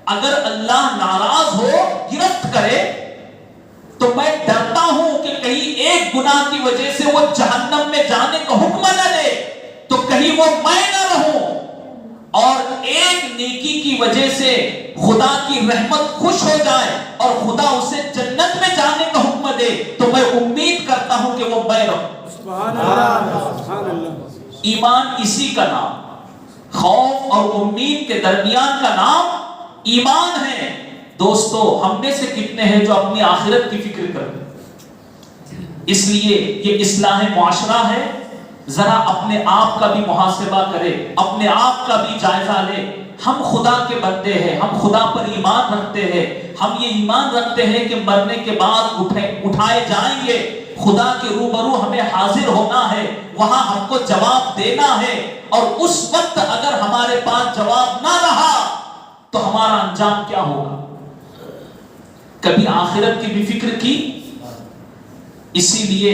اگر اللہ ناراض ہو، گرفت کرے، تو میں ڈرتا ہوں کہ کہیں ایک گناہ کی وجہ سے وہ جہنم میں جانے کا حکم نہ دے، تو کہیں وہ میں نہ رہوں، اور ایک نیکی کی وجہ سے خدا کی رحمت خوش ہو جائے اور خدا اسے جنت میں جانے کا حکم دے، تو میں امید کرتا ہوں کہ وہ میں رہوں۔ سبحان اللہ، سبحان اللہ۔ ایمان اسی کا نام، خوف اور امید کے درمیان کا نام ایمان ہے۔ دوستو، ہم میں سے کتنے ہیں جو اپنی آخرت کی فکر کرتے ہیں؟ اس لیے یہ اصلاح معاشرہ ہے۔ ذرا اپنے آپ کا بھی محاسبہ کرے، اپنے آپ کا بھی جائزہ لے۔ ہم خدا کے بندے ہیں، ہم خدا پر ایمان رکھتے ہیں، ہم یہ ایمان رکھتے ہیں کہ مرنے کے بعد اٹھائے جائیں گے، خدا کے روبرو ہمیں حاضر ہونا ہے، وہاں ہم کو جواب دینا ہے، اور اس وقت اگر ہمارے پاس جواب نہ رہا تو ہمارا انجام کیا ہوگا؟ کبھی آخرت کی بھی فکر کی؟ اسی لیے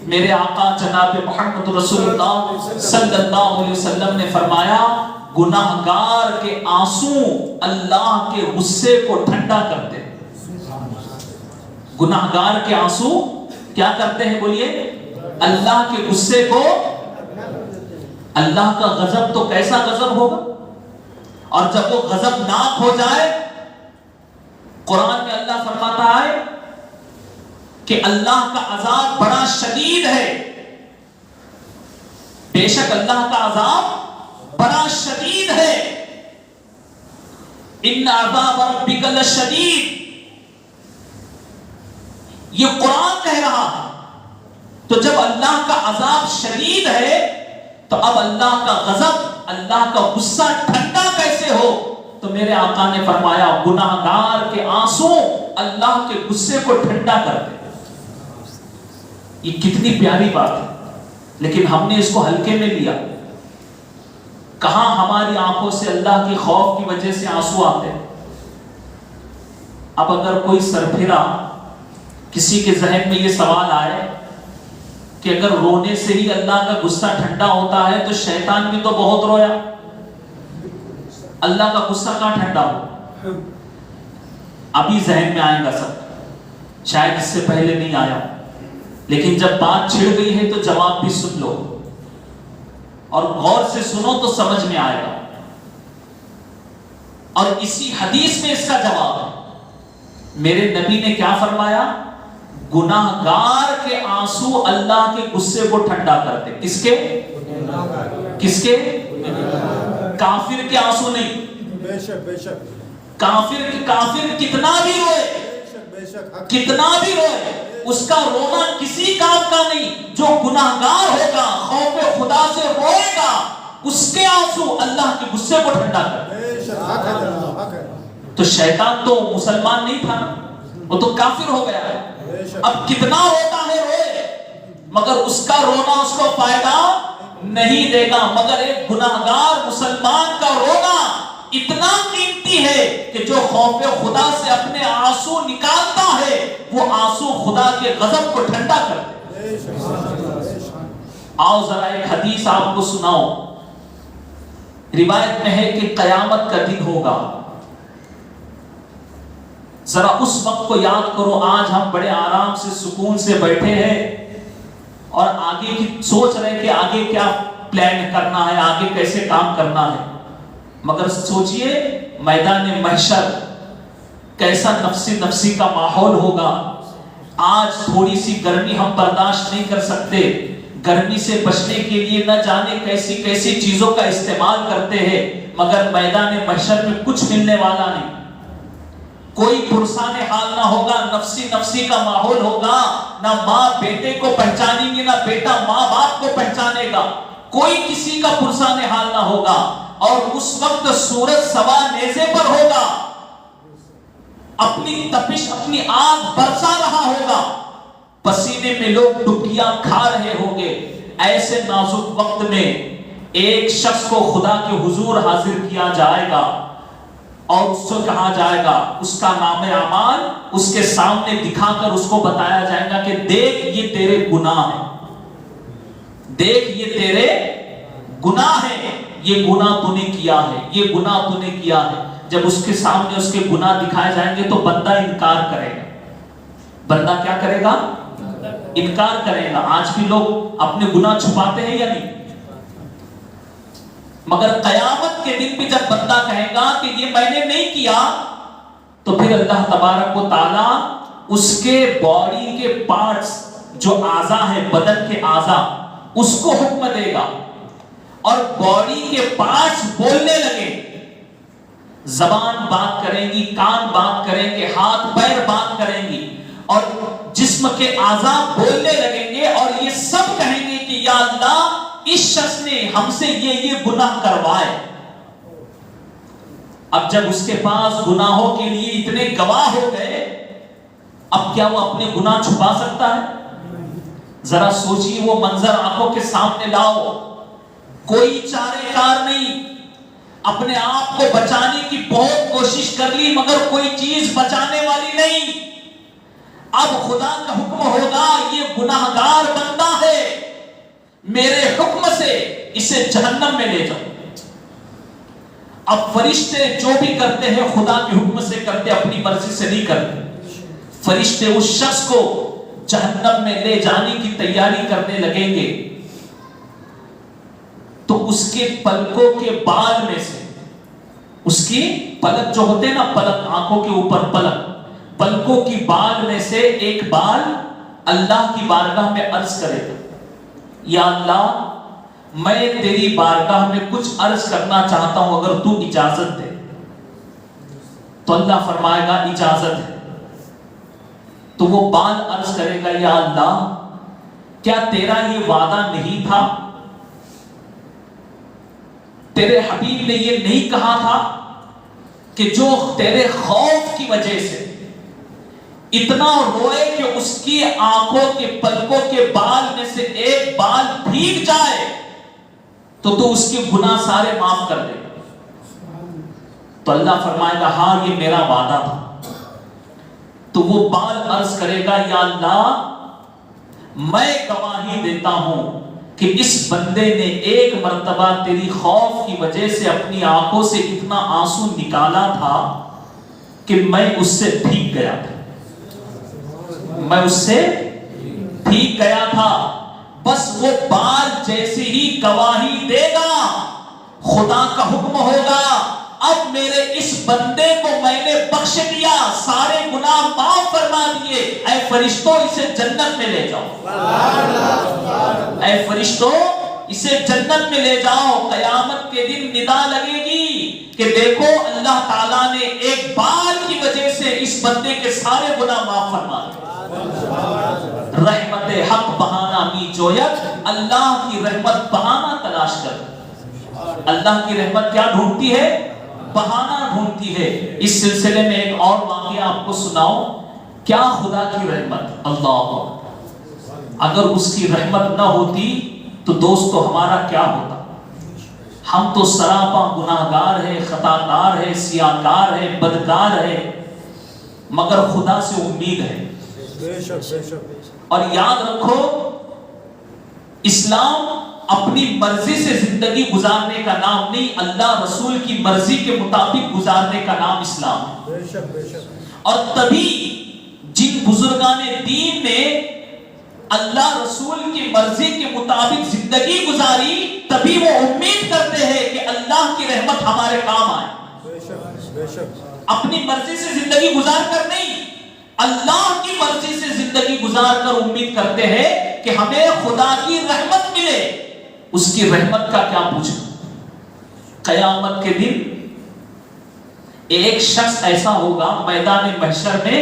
میرے آقا جناب محمد رسول اللہ صلی اللہ علیہ وسلم نے فرمایا، گناہگار کے آنسو اللہ کے غصے کو ٹھنڈا کرتے ہیں۔ گناہگار کے آنسو کیا کرتے ہیں؟ بولیے، اللہ کے غصے کو۔ اللہ کا غضب تو کیسا غضب ہوگا؟ اور جب وہ غضب ناک ہو جائے، قرآن میں اللہ فرماتا ہے کہ اللہ کا عذاب بڑا شدید ہے، بے شک اللہ کا عذاب بڑا شدید ہے، ان عذاب ربک لشدید۔ یہ قرآن کہہ رہا ہے۔ تو جب اللہ کا عذاب شدید ہے، تو اب اللہ کا غضب، اللہ کا غصہ ٹھنڈا کیسے ہو؟ تو میرے آقا نے فرمایا، گناہگار کے آنسو اللہ کے غصے کو ٹھنڈا کرتے۔ یہ کتنی پیاری بات ہے، لیکن ہم نے اس کو ہلکے میں لیا۔ کہاں ہماری آنکھوں سے اللہ کے خوف کی وجہ سے آنسو آتے۔ اب اگر کوئی سرپھرا کسی کے ذہن میں یہ سوال آئے کہ اگر رونے سے ہی اللہ کا غصہ ٹھنڈا ہوتا ہے تو شیطان بھی تو بہت رویا، اللہ کا غصہ کہاں ٹھنڈا ہو؟ ابھی ذہن میں آئے گا سب، شاید اس سے پہلے نہیں آیا، لیکن جب بات چھڑ گئی ہے تو جواب بھی سن لو، اور غور سے سنو تو سمجھ میں آئے گا۔ اور اسی حدیث میں اس کا جواب ہے۔ میرے نبی نے کیا فرمایا؟ گناہگار کے آنسو اللہ کے غصے کو ٹھنڈا کرتے۔ کس کے؟ کس کے؟ کافر کے آنسو نہیں۔ بے شک بے شک۔ کافر کتنا بھی روئے، کتنا بھی روئے، اس کا رونا کسی کام کا نہیں۔ جو گناہگار ہوگا، خوف خدا سے روئے گا، اس کے آنسو اللہ کے غصے کو ٹھنڈا کرتے۔ تو شیطان تو مسلمان نہیں تھا، وہ تو کافر ہو گیا ہے۔ اب کتنا ہوتا ہے روئے، مگر اس کا رونا اس کو فائدہ نہیں دے گا، مگر ایک گناہگار مسلمان کا رونا اتنا قیمتی ہے کہ جو خوف خدا سے اپنے آنسو نکالتا ہے وہ آنسو خدا کے غضب کو ٹھنڈا کرتے ہیں۔ آؤ ذرا ایک حدیث آپ کو سناؤ، روایت میں ہے کہ قیامت کا دن ہوگا، ذرا اس وقت کو یاد کرو۔ آج ہم بڑے آرام سے سکون سے بیٹھے ہیں اور آگے کی سوچ رہے کہ آگے کیا پلان کرنا ہے، آگے کیسے کام کرنا ہے، مگر سوچئے میدان محشر کیسا نفسی کا ماحول ہوگا۔ آج تھوڑی سی گرمی ہم برداشت نہیں کر سکتے، گرمی سے بچنے کے لیے نہ جانے کیسی کیسی چیزوں کا استعمال کرتے ہیں، مگر میدان محشر میں کچھ ملنے والا نہیں، کوئی پرسان حال نہ ہوگا، نفسی کا ماحول ہوگا، نہ ماں بیٹے کو پہچانیں گے، نہ بیٹا ماں باپ کو پہچانے گا، کوئی کسی کا پرسان حال نہ ہوگا، اور اس وقت سورج سوا نیزے پر ہوگا، اپنی تپش اپنی آگ برسا رہا ہوگا، پسینے میں لوگ ڈبکیاں کھا رہے ہوں گے۔ ایسے نازک وقت میں ایک شخص کو خدا کے حضور حاضر کیا جائے گا اور اس سے کہا جائے گا، اس کا نام اعمال اس کے سامنے دکھا کر اس کو بتایا جائے گا کہ دیکھ یہ تیرے گناہ ہیں، دیکھ یہ تیرے گناہ ہیں، یہ گناہ تو نے کیا ہے، یہ گناہ تو نے کیا ہے۔ جب اس کے سامنے اس کے گناہ دکھائے جائیں گے تو بندہ انکار کرے گا۔ بندہ کیا کرے گا؟ انکار کرے گا۔ آج بھی لوگ اپنے گناہ چھپاتے ہیں یا نہیں؟ مگر قیامت کے دن بھی جب بندہ کہے گا کہ یہ میں نے نہیں کیا، تو پھر اللہ تبارک و تعالی اس کے باڈی کے پارٹس جو اعضاء ہیں، بدن کے اعضاء، اس کو حکم دے گا اور باڈی کے پارٹس بولنے لگے، زبان بات کریں گی، کان بات کریں گے، ہاتھ پیر بات کریں گی، اور جسم کے اعضاء بولنے لگیں گے، اور یہ سب کہیں گے کہ یا اللہ اس شخص نے ہم سے یہ گناہ کروائے۔ اب جب اس کے پاس گناہوں کے لیے اتنے گواہ ہو گئے، اب کیا وہ اپنے گناہ چھپا سکتا ہے؟ ذرا سوچیے، وہ منظر آنکھوں کے سامنے لاؤ، کوئی چارے کار نہیں، اپنے آپ کو بچانے کی بہت کوشش کر لی مگر کوئی چیز بچانے والی نہیں۔ اب خدا کا حکم ہوگا، یہ گناہگار بندہ ہے، میرے حکم سے اسے جہنم میں لے جاؤ۔ اب فرشتے جو بھی کرتے ہیں خدا کے حکم سے کرتے، اپنی مرضی سے نہیں کرتے۔ فرشتے اس شخص کو جہنم میں لے جانے کی تیاری کرنے لگیں گے، تو اس کے پلکوں کے بال میں سے، اس کی پلک جو ہوتے ہیں نا، پلک آنکھوں کے اوپر پلک، پلکوں کی بال میں سے ایک بال اللہ کی بارگاہ میں عرض کرے گا، یا اللہ میں تیری بارگاہ میں کچھ عرض کرنا چاہتا ہوں، اگر تو اجازت دے۔ تو اللہ فرمائے گا اجازت ہے۔ تو وہ بال عرض کرے گا، یا اللہ کیا تیرا یہ وعدہ نہیں تھا؟ تیرے حبیب نے یہ نہیں کہا تھا کہ جو تیرے خوف کی وجہ سے اتنا روئے کہ اس کی آنکھوں کے پلکوں کے بال میں سے ایک بال بھیگ جائے تو اس کے گناہ سارے معاف کر دے؟ تو اللہ فرمائے گا ہاں یہ میرا وعدہ تھا۔ تو وہ بال عرض کرے گا، یا اللہ میں گواہی دیتا ہوں کہ اس بندے نے ایک مرتبہ تیری خوف کی وجہ سے اپنی آنکھوں سے اتنا آنسو نکالا تھا کہ میں اس سے بھیگ گیا تھا، میں اس سے بھیگ گیا تھا۔ بس وہ بال جیسے ہی گواہی دے گا، خدا کا حکم ہوگا، اب میرے اس بندے کو میں نے بخش دیا، سارے گناہ معاف فرما دیے، اے فرشتوں اسے جنت میں لے جاؤ، اے فرشتوں اسے جنت میں لے جاؤ۔ قیامت کے دن ندا لگے گی کہ دیکھو اللہ تعالیٰ نے ایک بال کی وجہ سے اس بندے کے سارے گناہ معاف فرما دیے۔ رحمت حق بہانہ می جویت، اللہ کی رحمت بہانہ تلاش کر۔ اللہ کی رحمت کیا ڈھونڈتی ہے؟ بہانہ ڈھونڈتی ہے۔ اس سلسلے میں ایک اور واقعہ آپ کو سناؤ۔ کیا خدا کی رحمت، اللہ، اگر اس کی رحمت نہ ہوتی تو دوستو ہمارا کیا ہوتا؟ ہم تو سراپا گناہگار ہے، خطا کار ہے، سیاہکار ہے، بدکار ہے، مگر خدا سے امید ہے۔ بے شک بے شک۔ اور یاد رکھو، اسلام اپنی مرضی سے زندگی گزارنے کا نام نہیں، اللہ رسول کی مرضی کے مطابق گزارنے کا نام اسلام ہے۔ بے شک بے شک۔ اور تبھی جن بزرگان دین نے اللہ رسول کی مرضی کے مطابق زندگی گزاری، تبھی وہ امید کرتے ہیں کہ اللہ کی رحمت ہمارے کام آئے۔ بے شک بے شک۔ اپنی مرضی سے زندگی گزار کر نہیں، اللہ کی مرضی سے زندگی گزار کر امید کرتے ہیں کہ ہمیں خدا کی رحمت ملے۔ اس کی رحمت کا کیا پوچھنا؟ قیامت کے دن ایک شخص ایسا ہوگا میدان محشر میں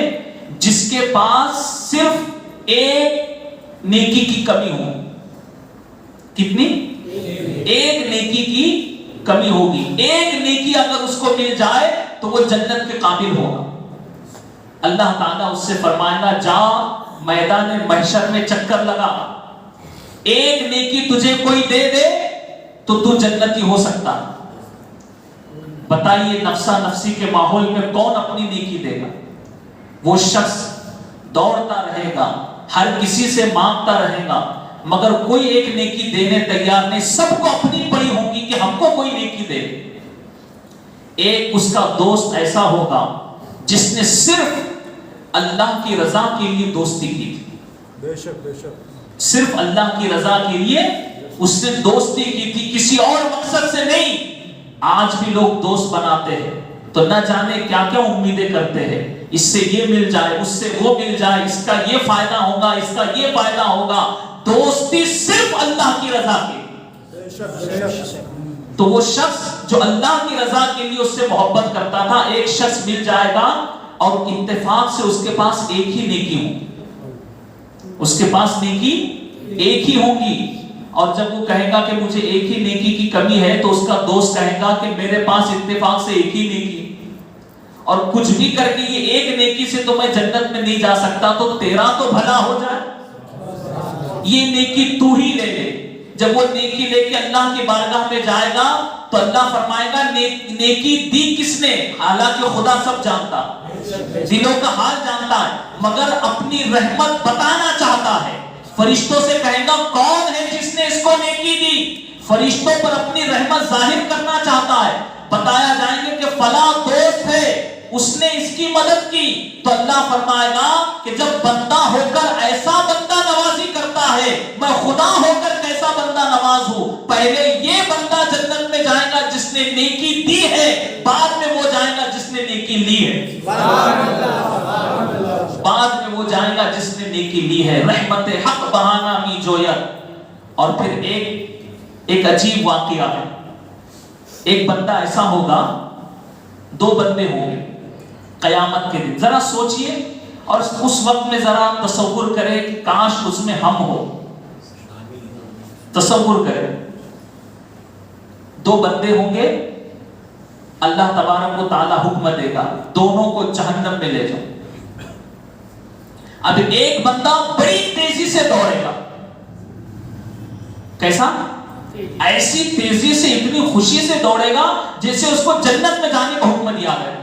جس کے پاس صرف ایک نیکی کی کمی ہو۔ کتنی؟ ایک نیکی کی کمی ہوگی۔ ایک نیکی اگر اس کو مل جائے تو وہ جنت کے قابل ہوگا۔ اللہ تعالیٰ اس سے فرمائے گا، جا میدان محشر میں چکر لگا، ایک نیکی تجھے کوئی دے دے تو تو جنتی ہو سکتا۔ بتائیے نفسا نفسی کے ماحول میں کون اپنی نیکی دے گا؟ وہ شخص دوڑتا رہے گا، ہر کسی سے مانگتا رہے گا، مگر کوئی ایک نیکی دینے تیار نہیں۔ سب کو اپنی پڑی ہوگی کہ ہم کو کوئی نیکی دے۔ ایک اس کا دوست ایسا ہوگا جس نے صرف اللہ کی رضا کے لیے دوستی کی تھی۔ بے شک بے شک۔ صرف اللہ کی رضا کے لیے اس نے دوستی کی تھی، کسی اور مقصد سے نہیں۔ آج بھی لوگ دوست بناتے ہیں تو نہ جانے کیا کیا امیدیں کرتے ہیں، اس سے یہ مل جائے، اس سے وہ مل جائے، اس کا یہ فائدہ ہوگا، اس کا یہ فائدہ ہوگا۔ دوستی صرف اللہ کی رضا کے لیے۔ بے شک بے شک۔ تو وہ شخص جو اللہ کی رضا کے لیے اس سے محبت کرتا تھا، ایک شخص مل جائے گا اور اتفاق سے اس کے پاس ایک ہی نیکی ہوگی، اس کے پاس نیکی ایک ہی ہوگی۔ اور جب وہ کہے گا کہ مجھے ایک ہی نیکی کی کمی ہے تو اس کا دوست کہے گا کہ میرے پاس اتفاق سے ایک ہی نیکی، اور کچھ بھی کر کے یہ ایک نیکی سے تو میں جنت میں نہیں جا سکتا، تو تیرا تو بھلا ہو جائے، یہ نیکی تو ہی لے لے۔ جب وہ نیکی لے کے اللہ کی بارگاہ میں جائے گا تو اللہ فرمائے گا نیکی دی کس نے؟ حالانکہ خدا سب جانتا، دلوں کا حال جانتا ہے، مگر اپنی رحمت بتانا چاہتا ہے۔ فرشتوں سے کہے گا کون ہے جس نے اس کو نیکی دی؟ فرشتوں پر اپنی رحمت ظاہر کرنا چاہتا ہے۔ بتایا جائیں گے کہ فلاں دوست ہے، اس نے اس کی مدد کی، تو اللہ فرمائے گا کہ جب بندہ ہو کر ایسا بندہ نوازی کرتا ہے، میں خدا ہو کر کیسا بندہ نواز ہوں۔ پہلے یہ بندہ جنت میں جائے گا جس نے نیکی دی ہے، بعد میں وہ جائے گا جس نے نیکی لی ہے، بعد میں وہ جائے گا جس نے نیکی لی ہے۔ رحمت حق بہانا می جویت۔ اور پھر ایک عجیب واقعہ ہے۔ ایک بندہ ایسا ہوگا، دو بندے ہوں گے قیامت کے دن۔ ذرا سوچئے اور اس وقت میں ذرا تصور کرے کہ کاش اس میں ہم ہو۔ تصور کرے دو بندے ہوں گے، اللہ تبارک و تعالی حکم دے گا دونوں کو جہنم میں لے جاؤ۔ اب ایک بندہ بڑی تیزی سے دوڑے گا، کیسا؟ ایسی تیزی سے، اتنی خوشی سے دوڑے گا جیسے اس کو جنت میں جانے کا حکم دیا گیا۔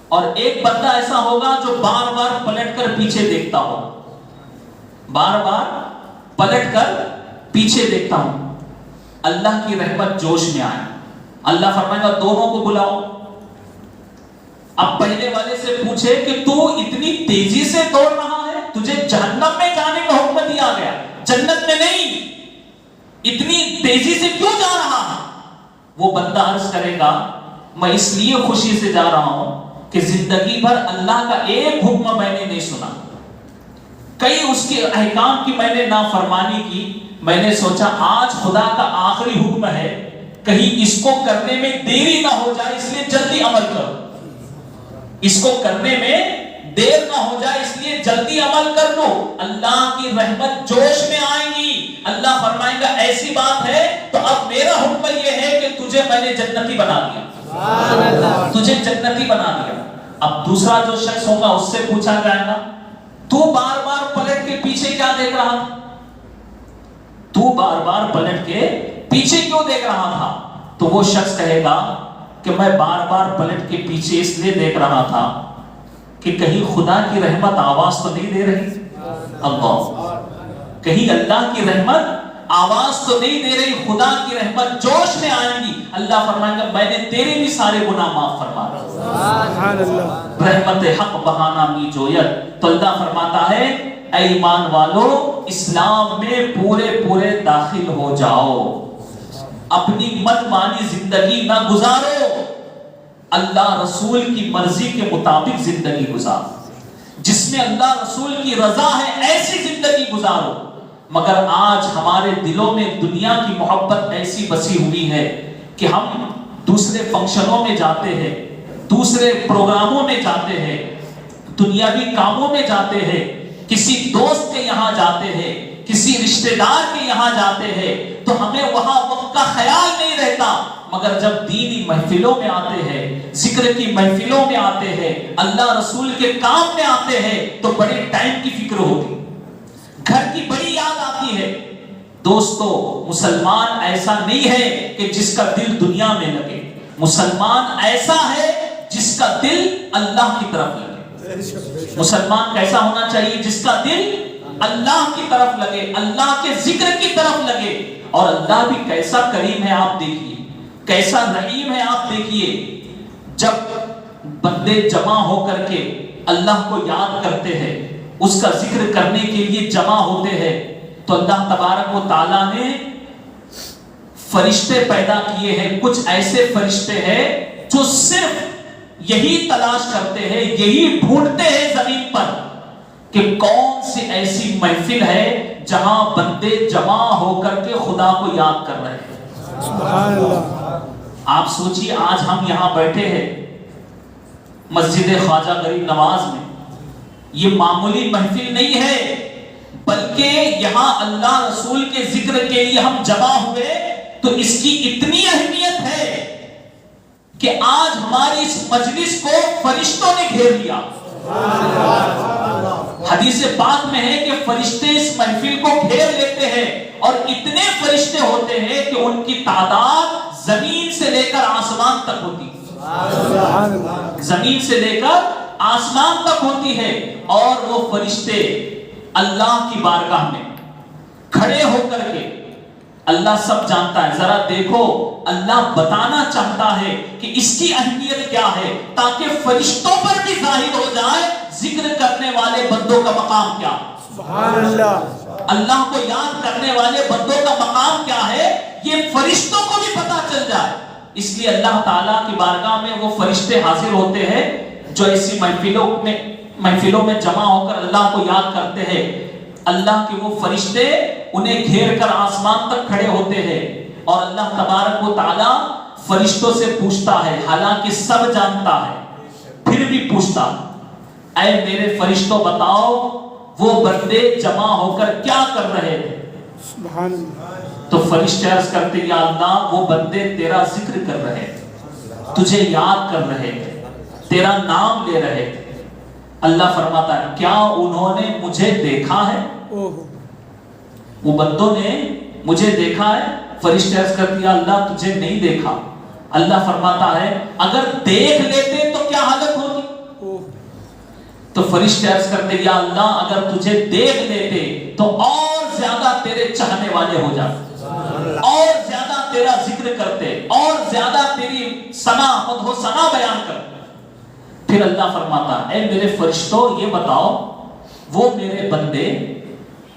اور ایک بندہ ایسا ہوگا جو بار بار پلٹ کر پیچھے دیکھتا ہو، بار بار پلٹ کر پیچھے دیکھتا ہوں۔ اللہ کی رحمت جوش میں آئے، اللہ فرمائے گا دونوں کو بلاؤ۔ اب پہلے والے سے پوچھے کہ تو اتنی تیزی سے دوڑ رہا ہے، تجھے جہنم میں جانے کا حکم دیا گیا، جنت میں نہیں، اتنی تیزی سے کیوں جا رہا ہے؟ وہ بندہ عرض کرے گا میں اس لیے خوشی سے جا رہا ہوں کہ زندگی بھر اللہ کا ایک حکم میں نے نہیں سنا، کئی اس کے احکام کی میں نے نافرمانی کی۔ میں نے سوچا آج خدا کا آخری حکم ہے، کہیں اس کو کرنے میں دیری نہ ہو جائے، اس لیے جلدی عمل کرو، اس کو کرنے میں دیر نہ ہو جائے اس لیے جلدی عمل کر لو۔ اللہ کی رحمت جوش میں آئے گی، اللہ فرمائے گا ایسی بات ہے تو اب میرا حکم یہ ہے کہ تجھے میں نے جنتی بنا دیا، تجھے جنتی بنا دیا۔ اب دوسرا جو شخص ہوگا اس سے پوچھا جائے گا تو بار بار پلٹ کے پیچھے کیا دیکھ رہا تھا؟ تو بار بار پلٹ کے پیچھے کیوں دیکھ رہا تھا؟ تو وہ شخص کہے گا کہ میں بار بار پلٹ کے پیچھے اس لیے دیکھ رہا تھا کہ کہیں خدا کی رحمت آواز تو نہیں دے رہی، اللہ، کہیں اللہ کی رحمت آواز تو نہیں دے رہی، خدا کی رحمت جوش میں آئے گی، اللہ فرمائے گا میں نے تیرے بھی سارے گناہ معاف فرما دیا، سبحان اللہ، رحمت حق بہانہ می جویت۔ تو اللہ فرماتا ہے اے ایمان والو اسلام میں پورے داخل ہو جاؤ، اپنی من مانی زندگی نہ گزارو، اللہ رسول کی مرضی کے مطابق زندگی گزارو، جس میں اللہ رسول کی رضا ہے ایسی زندگی گزارو۔ مگر آج ہمارے دلوں میں دنیا کی محبت ایسی بسی ہوئی ہے کہ ہم دوسرے فنکشنوں میں جاتے ہیں، دوسرے پروگراموں میں جاتے ہیں، دنیاوی کاموں میں جاتے ہیں، کسی دوست کے یہاں جاتے ہیں، کسی رشتہ دار کے یہاں جاتے ہیں تو ہمیں وہاں وقت کا خیال نہیں رہتا، مگر جب دینی محفلوں میں آتے ہیں، ذکر کی محفلوں میں آتے ہیں، اللہ رسول کے کام میں آتے ہیں تو بڑے ٹائم کی فکر ہوتی، گھر کی بڑی یاد آتی ہے۔ دوستو مسلمان ایسا نہیں ہے کہ جس کا دل دنیا میں لگے، مسلمان ایسا ہے جس کا دل اللہ کی طرف لگے۔ مسلمان کیسا ہونا چاہیے؟ جس کا دل اللہ کی طرف لگے، اللہ کے ذکر کی طرف لگے، اور اللہ بھی کیسا کریم ہے آپ دیکھیے، کیسا رحیم ہے آپ دیکھیے، جب بندے جمع ہو کر کے اللہ کو یاد کرتے ہیں، اس کا ذکر کرنے کے لیے جمع ہوتے ہیں، تو اللہ تبارک و تعالیٰ نے فرشتے پیدا کیے ہیں، کچھ ایسے فرشتے ہیں جو صرف یہی تلاش کرتے ہیں، یہی ڈھونڈتے ہیں زمین پر کہ کون سی ایسی محفل ہے جہاں بندے جمع ہو کر کے خدا کو یاد کر رہے ہیں۔ سبحان اللہ۔ آپ سوچئے آج ہم یہاں بیٹھے ہیں مسجد خواجہ غریب نواز میں، یہ معمولی محفل نہیں ہے، بلکہ یہاں اللہ رسول کے ذکر کے لیے ہم جمع ہوئے تو اس کی اتنی اہمیت ہے کہ آج ہماری اس مجلس کو فرشتوں نے گھیر لیا۔ حدیث پاک میں ہے کہ فرشتے اس محفل کو گھیر لیتے ہیں، اور اتنے فرشتے ہوتے ہیں کہ ان کی تعداد زمین سے لے کر آسمان تک ہوتی ہے، زمین سے لے کر آسمان تک ہوتی ہے، اور وہ فرشتے اللہ کی بارگاہ میں کھڑے ہو کر کے، اللہ سب جانتا ہے، ذرا دیکھو اللہ بتانا چاہتا ہے کہ اس کی اہمیت کیا ہے تاکہ فرشتوں پر بھی ظاہر ہو جائے ذکر کرنے والے بندوں کا مقام کیا، سبحان اللہ، اللہ کو یاد کرنے والے بندوں کا مقام کیا ہے، یہ فرشتوں کو بھی پتا چل جائے۔ اس لیے اللہ تعالیٰ کی بارگاہ میں وہ فرشتے حاضر ہوتے ہیں جو ایسی محفلوں میں جمع ہو کر اللہ کو یاد کرتے ہیں، اللہ کے وہ فرشتے انہیں گھیر کر آسمان تک کھڑے ہوتے ہیں، اور اللہ تبارک و تعالیٰ فرشتوں سے پوچھتا ہے، حالانکہ سب جانتا ہے پھر بھی پوچھتا، اے میرے فرشتوں بتاؤ وہ بندے جمع ہو کر کیا کر رہے تھے؟ سبحان اللہ۔ تو فرشتے عرض کرتے یا اللہ وہ بندے تیرا ذکر کر رہے تھے، تجھے یاد کر رہے تھے، تیرا نام لے رہے تھے۔ اللہ فرماتا ہے کیا انہوں نے مجھے دیکھا ہے؟ وہ بندوں نے مجھے دیکھا ہے؟ فرشتے عرض کر دیا اللہ تجھے نہیں دیکھا۔ اللہ فرماتا ہے اگر دیکھ لیتے تو کیا حالت ہوتی؟ تو فرشتے عرض کرتے یا اللہ اگر تجھے دیکھ لیتے تو اور زیادہ تیرے چاہنے والے ہو جاتے، اور زیادہ تیرا ذکر کرتے، اور زیادہ تیری ثنا مدح ثنا بیان کرتے۔ پھر اللہ فرماتا اے میرے فرشتوں یہ بتاؤ وہ میرے بندے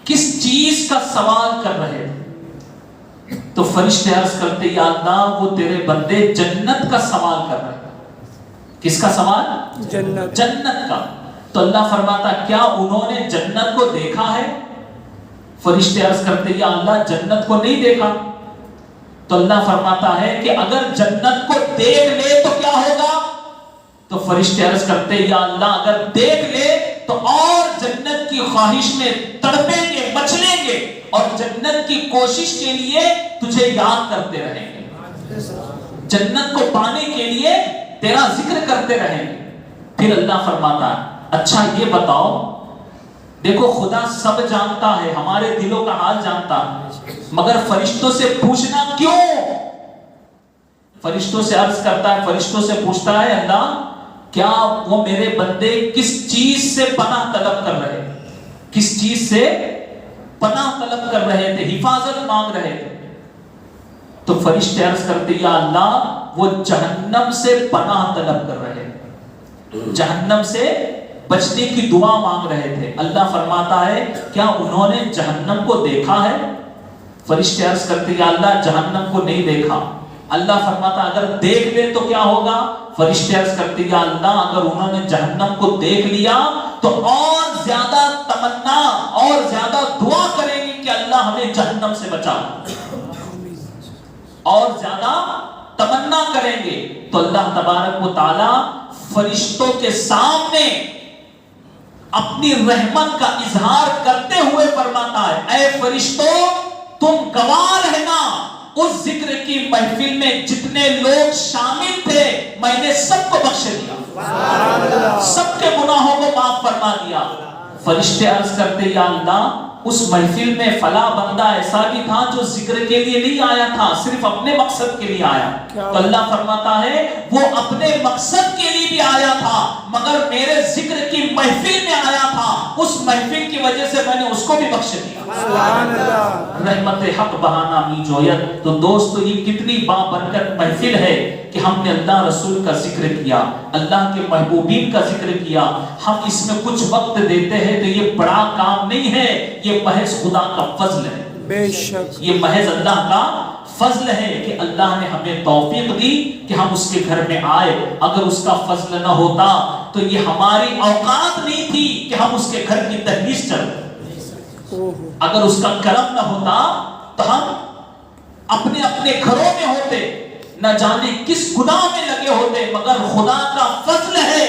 کس چیز کا سوال کر رہے تھے؟ تو فرشتے عرض کرتے یا اللہ وہ تیرے بندے جنت کا سوال کر رہے ہیں۔ کس کا سوال؟ جنت کا۔ تو اللہ فرماتا کیا انہوں نے جنت کو دیکھا ہے؟ فرشتے عرض کرتے یا اللہ جنت کو نہیں دیکھا۔ تو اللہ فرماتا ہے کہ اگر جنت کو دیکھ لے تو کیا ہوگا؟ تو فرشتے عرض کرتے یا اللہ اگر دیکھ لے تو اور جنت کی خواہش میں تڑپیں گے، مچلیں گے، اور جنت کی کوشش کے لیے تجھے یاد کرتے رہیں گے، جنت کو پانے کے لیے تیرا ذکر کرتے رہیں گے۔ پھر اللہ فرماتا ہے اچھا یہ بتاؤ، دیکھو خدا سب جانتا ہے، ہمارے دلوں کا حال جانتا ہے، مگر فرشتوں سے پوچھنا کیوں؟ فرشتوں سے عرض کرتا ہے، فرشتوں سے پوچھتا ہے اللہ کیا وہ میرے بندے کس چیز سے پناہ طلب کر رہے، کس چیز سے پناہ طلب کر رہے تھے، حفاظت مانگ رہے تھے؟ تو فرشتے عرض کرتے یا اللہ وہ جہنم سے پناہ طلب کر رہے تھے، جہنم سے بچنے کی دعا مانگ رہے تھے۔ اللہ فرماتا ہے کیا انہوں نے جہنم کو دیکھا ہے؟ فرشتے عرض کرتے یا اللہ جہنم کو نہیں دیکھا۔ اللہ فرماتا اگر دیکھ لے تو کیا ہوگا؟ فرشتے عرض کرتے یا اللہ اگر انہوں نے جہنم کو دیکھ لیا تو اور زیادہ تمنا اور زیادہ دعا کریں گے کہ اللہ ہمیں جہنم سے بچا، اور زیادہ تمنا کریں گے۔ تو اللہ تبارک و تعالی فرشتوں کے سامنے اپنی رحمت کا اظہار کرتے ہوئے فرماتا ہے اے فرشتوں تم گواہ رہنا اس ذکر کی محفل میں جتنے لوگ شامل تھے میں نے سب کو بخش دیا، سب کے گناہوں کو معاف فرما دیا۔ فرشتے عرض کرتے یا اللہ اس محفل میں فلاں بندہ ایسا بھی تھا جو ذکر کے لیے نہیں آیا تھا، صرف اپنے مقصد کے لیے آیا۔ تو اللہ فرماتا ہے وہ اپنے مقصد کے لیے بھی آیا تھا مگر میرے ذکر کی محفل میں آیا تھا، اس محفل کی وجہ سے میں نے اس کو بھی بخش دیا۔ رحمت حق بہانا می جویت۔ تو دوستو یہ کتنی بابرکت محفل ہے کہ ہم نے اللہ رسول کا ذکر کیا، اللہ کے محبوبین کا ذکر کیا، ہم اس میں کچھ وقت دیتے ہیں تو یہ بڑا کام نہیں ہے، یہ محض خدا کا فضل ہے، بے شک یہ محض اللہ کا فضل ہے کہ اللہ نے ہمیں توفیق دی کہ ہم اس کے گھر میں آئے۔ اگر اس کا فضل نہ ہوتا تو یہ ہماری اوقات نہیں تھی کہ ہم اس کے گھر کی تحریر چلتے، اگر اس کا کرم نہ ہوتا تو ہم اپنے اپنے گھروں میں ہوتے، نہ جانے کس گناہ میں لگے ہوتے، مگر خدا کا فضل ہے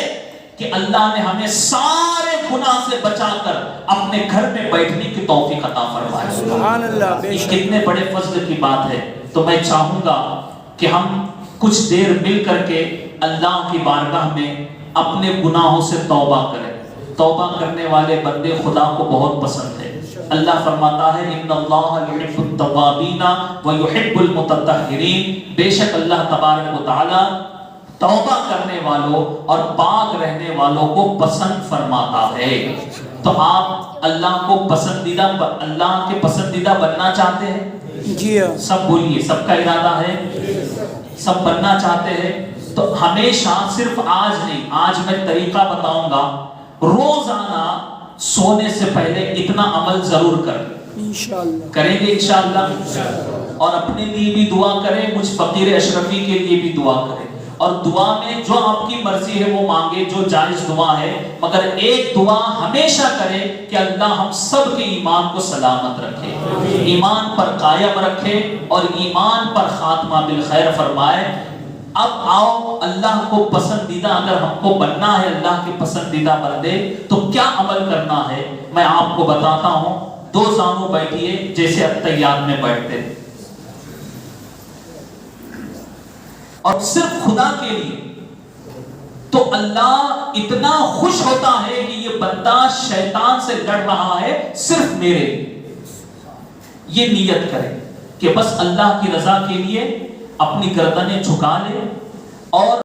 کہ اللہ نے ہمیں سارے گناہ سے بچا کر اپنے گھر میں بیٹھنے کی توفیق عطا فرمائی۔ سبحان اللہ، بے یہ شک کتنے بڑے فضل کی بات ہے۔ تو میں چاہوں گا کہ ہم کچھ دیر مل کر کے اللہ کی بارگاہ میں اپنے گناہوں سے توبہ کریں۔ توبہ کرنے والے بندے خدا کو بہت پسند ہے۔ اللہ فرماتا ہے ان اللہ یحب التوابین ویحب المتطہرین، بے شک اللہ تبارک و تعالی توبہ کرنے والوں اور پاک رہنے والوں کو پسند فرماتا ہے۔ تو آپ اللہ کو پسندیدہ، اللہ کے پسندیدہ بننا چاہتے ہیں؟ جی ہاں، سب بولیے، سب کا ارادہ ہے، سب بننا چاہتے ہیں؟ تو ہمیشہ، صرف آج نہیں، آج میں طریقہ بتاؤں گا، روزانہ سونے سے پہلے اتنا عمل ضرور کریں، انشاءاللہ کریں گے انشاءاللہ، اور اپنے لیے بھی دعا کریں، مجھ فقیر اشرفی کے لیے بھی دعا کریں، اور دعا میں جو آپ کی مرضی ہے وہ مانگے، جو جائز دعا ہے، مگر ایک دعا ہمیشہ کرے کہ اللہ ہم سب کے ایمان کو سلامت رکھے، ایمان پر قائم رکھے اور ایمان پر خاتمہ بالخیر فرمائے۔ اب آؤ اللہ کو پسندیدہ، اگر ہم کو بننا ہے اللہ کے پسندیدہ بندے تو کیا عمل کرنا ہے میں آپ کو بتاتا ہوں۔ دو زانوں بیٹھیے جیسے التحیات میں بیٹھتے اور صرف خدا کے لیے، تو اللہ اتنا خوش ہوتا ہے کہ یہ بندہ شیطان سے لڑ رہا ہے صرف میرے لیے۔ یہ نیت کرے کہ بس اللہ کی رضا کے لیے اپنی گردنیں جھکا لے اور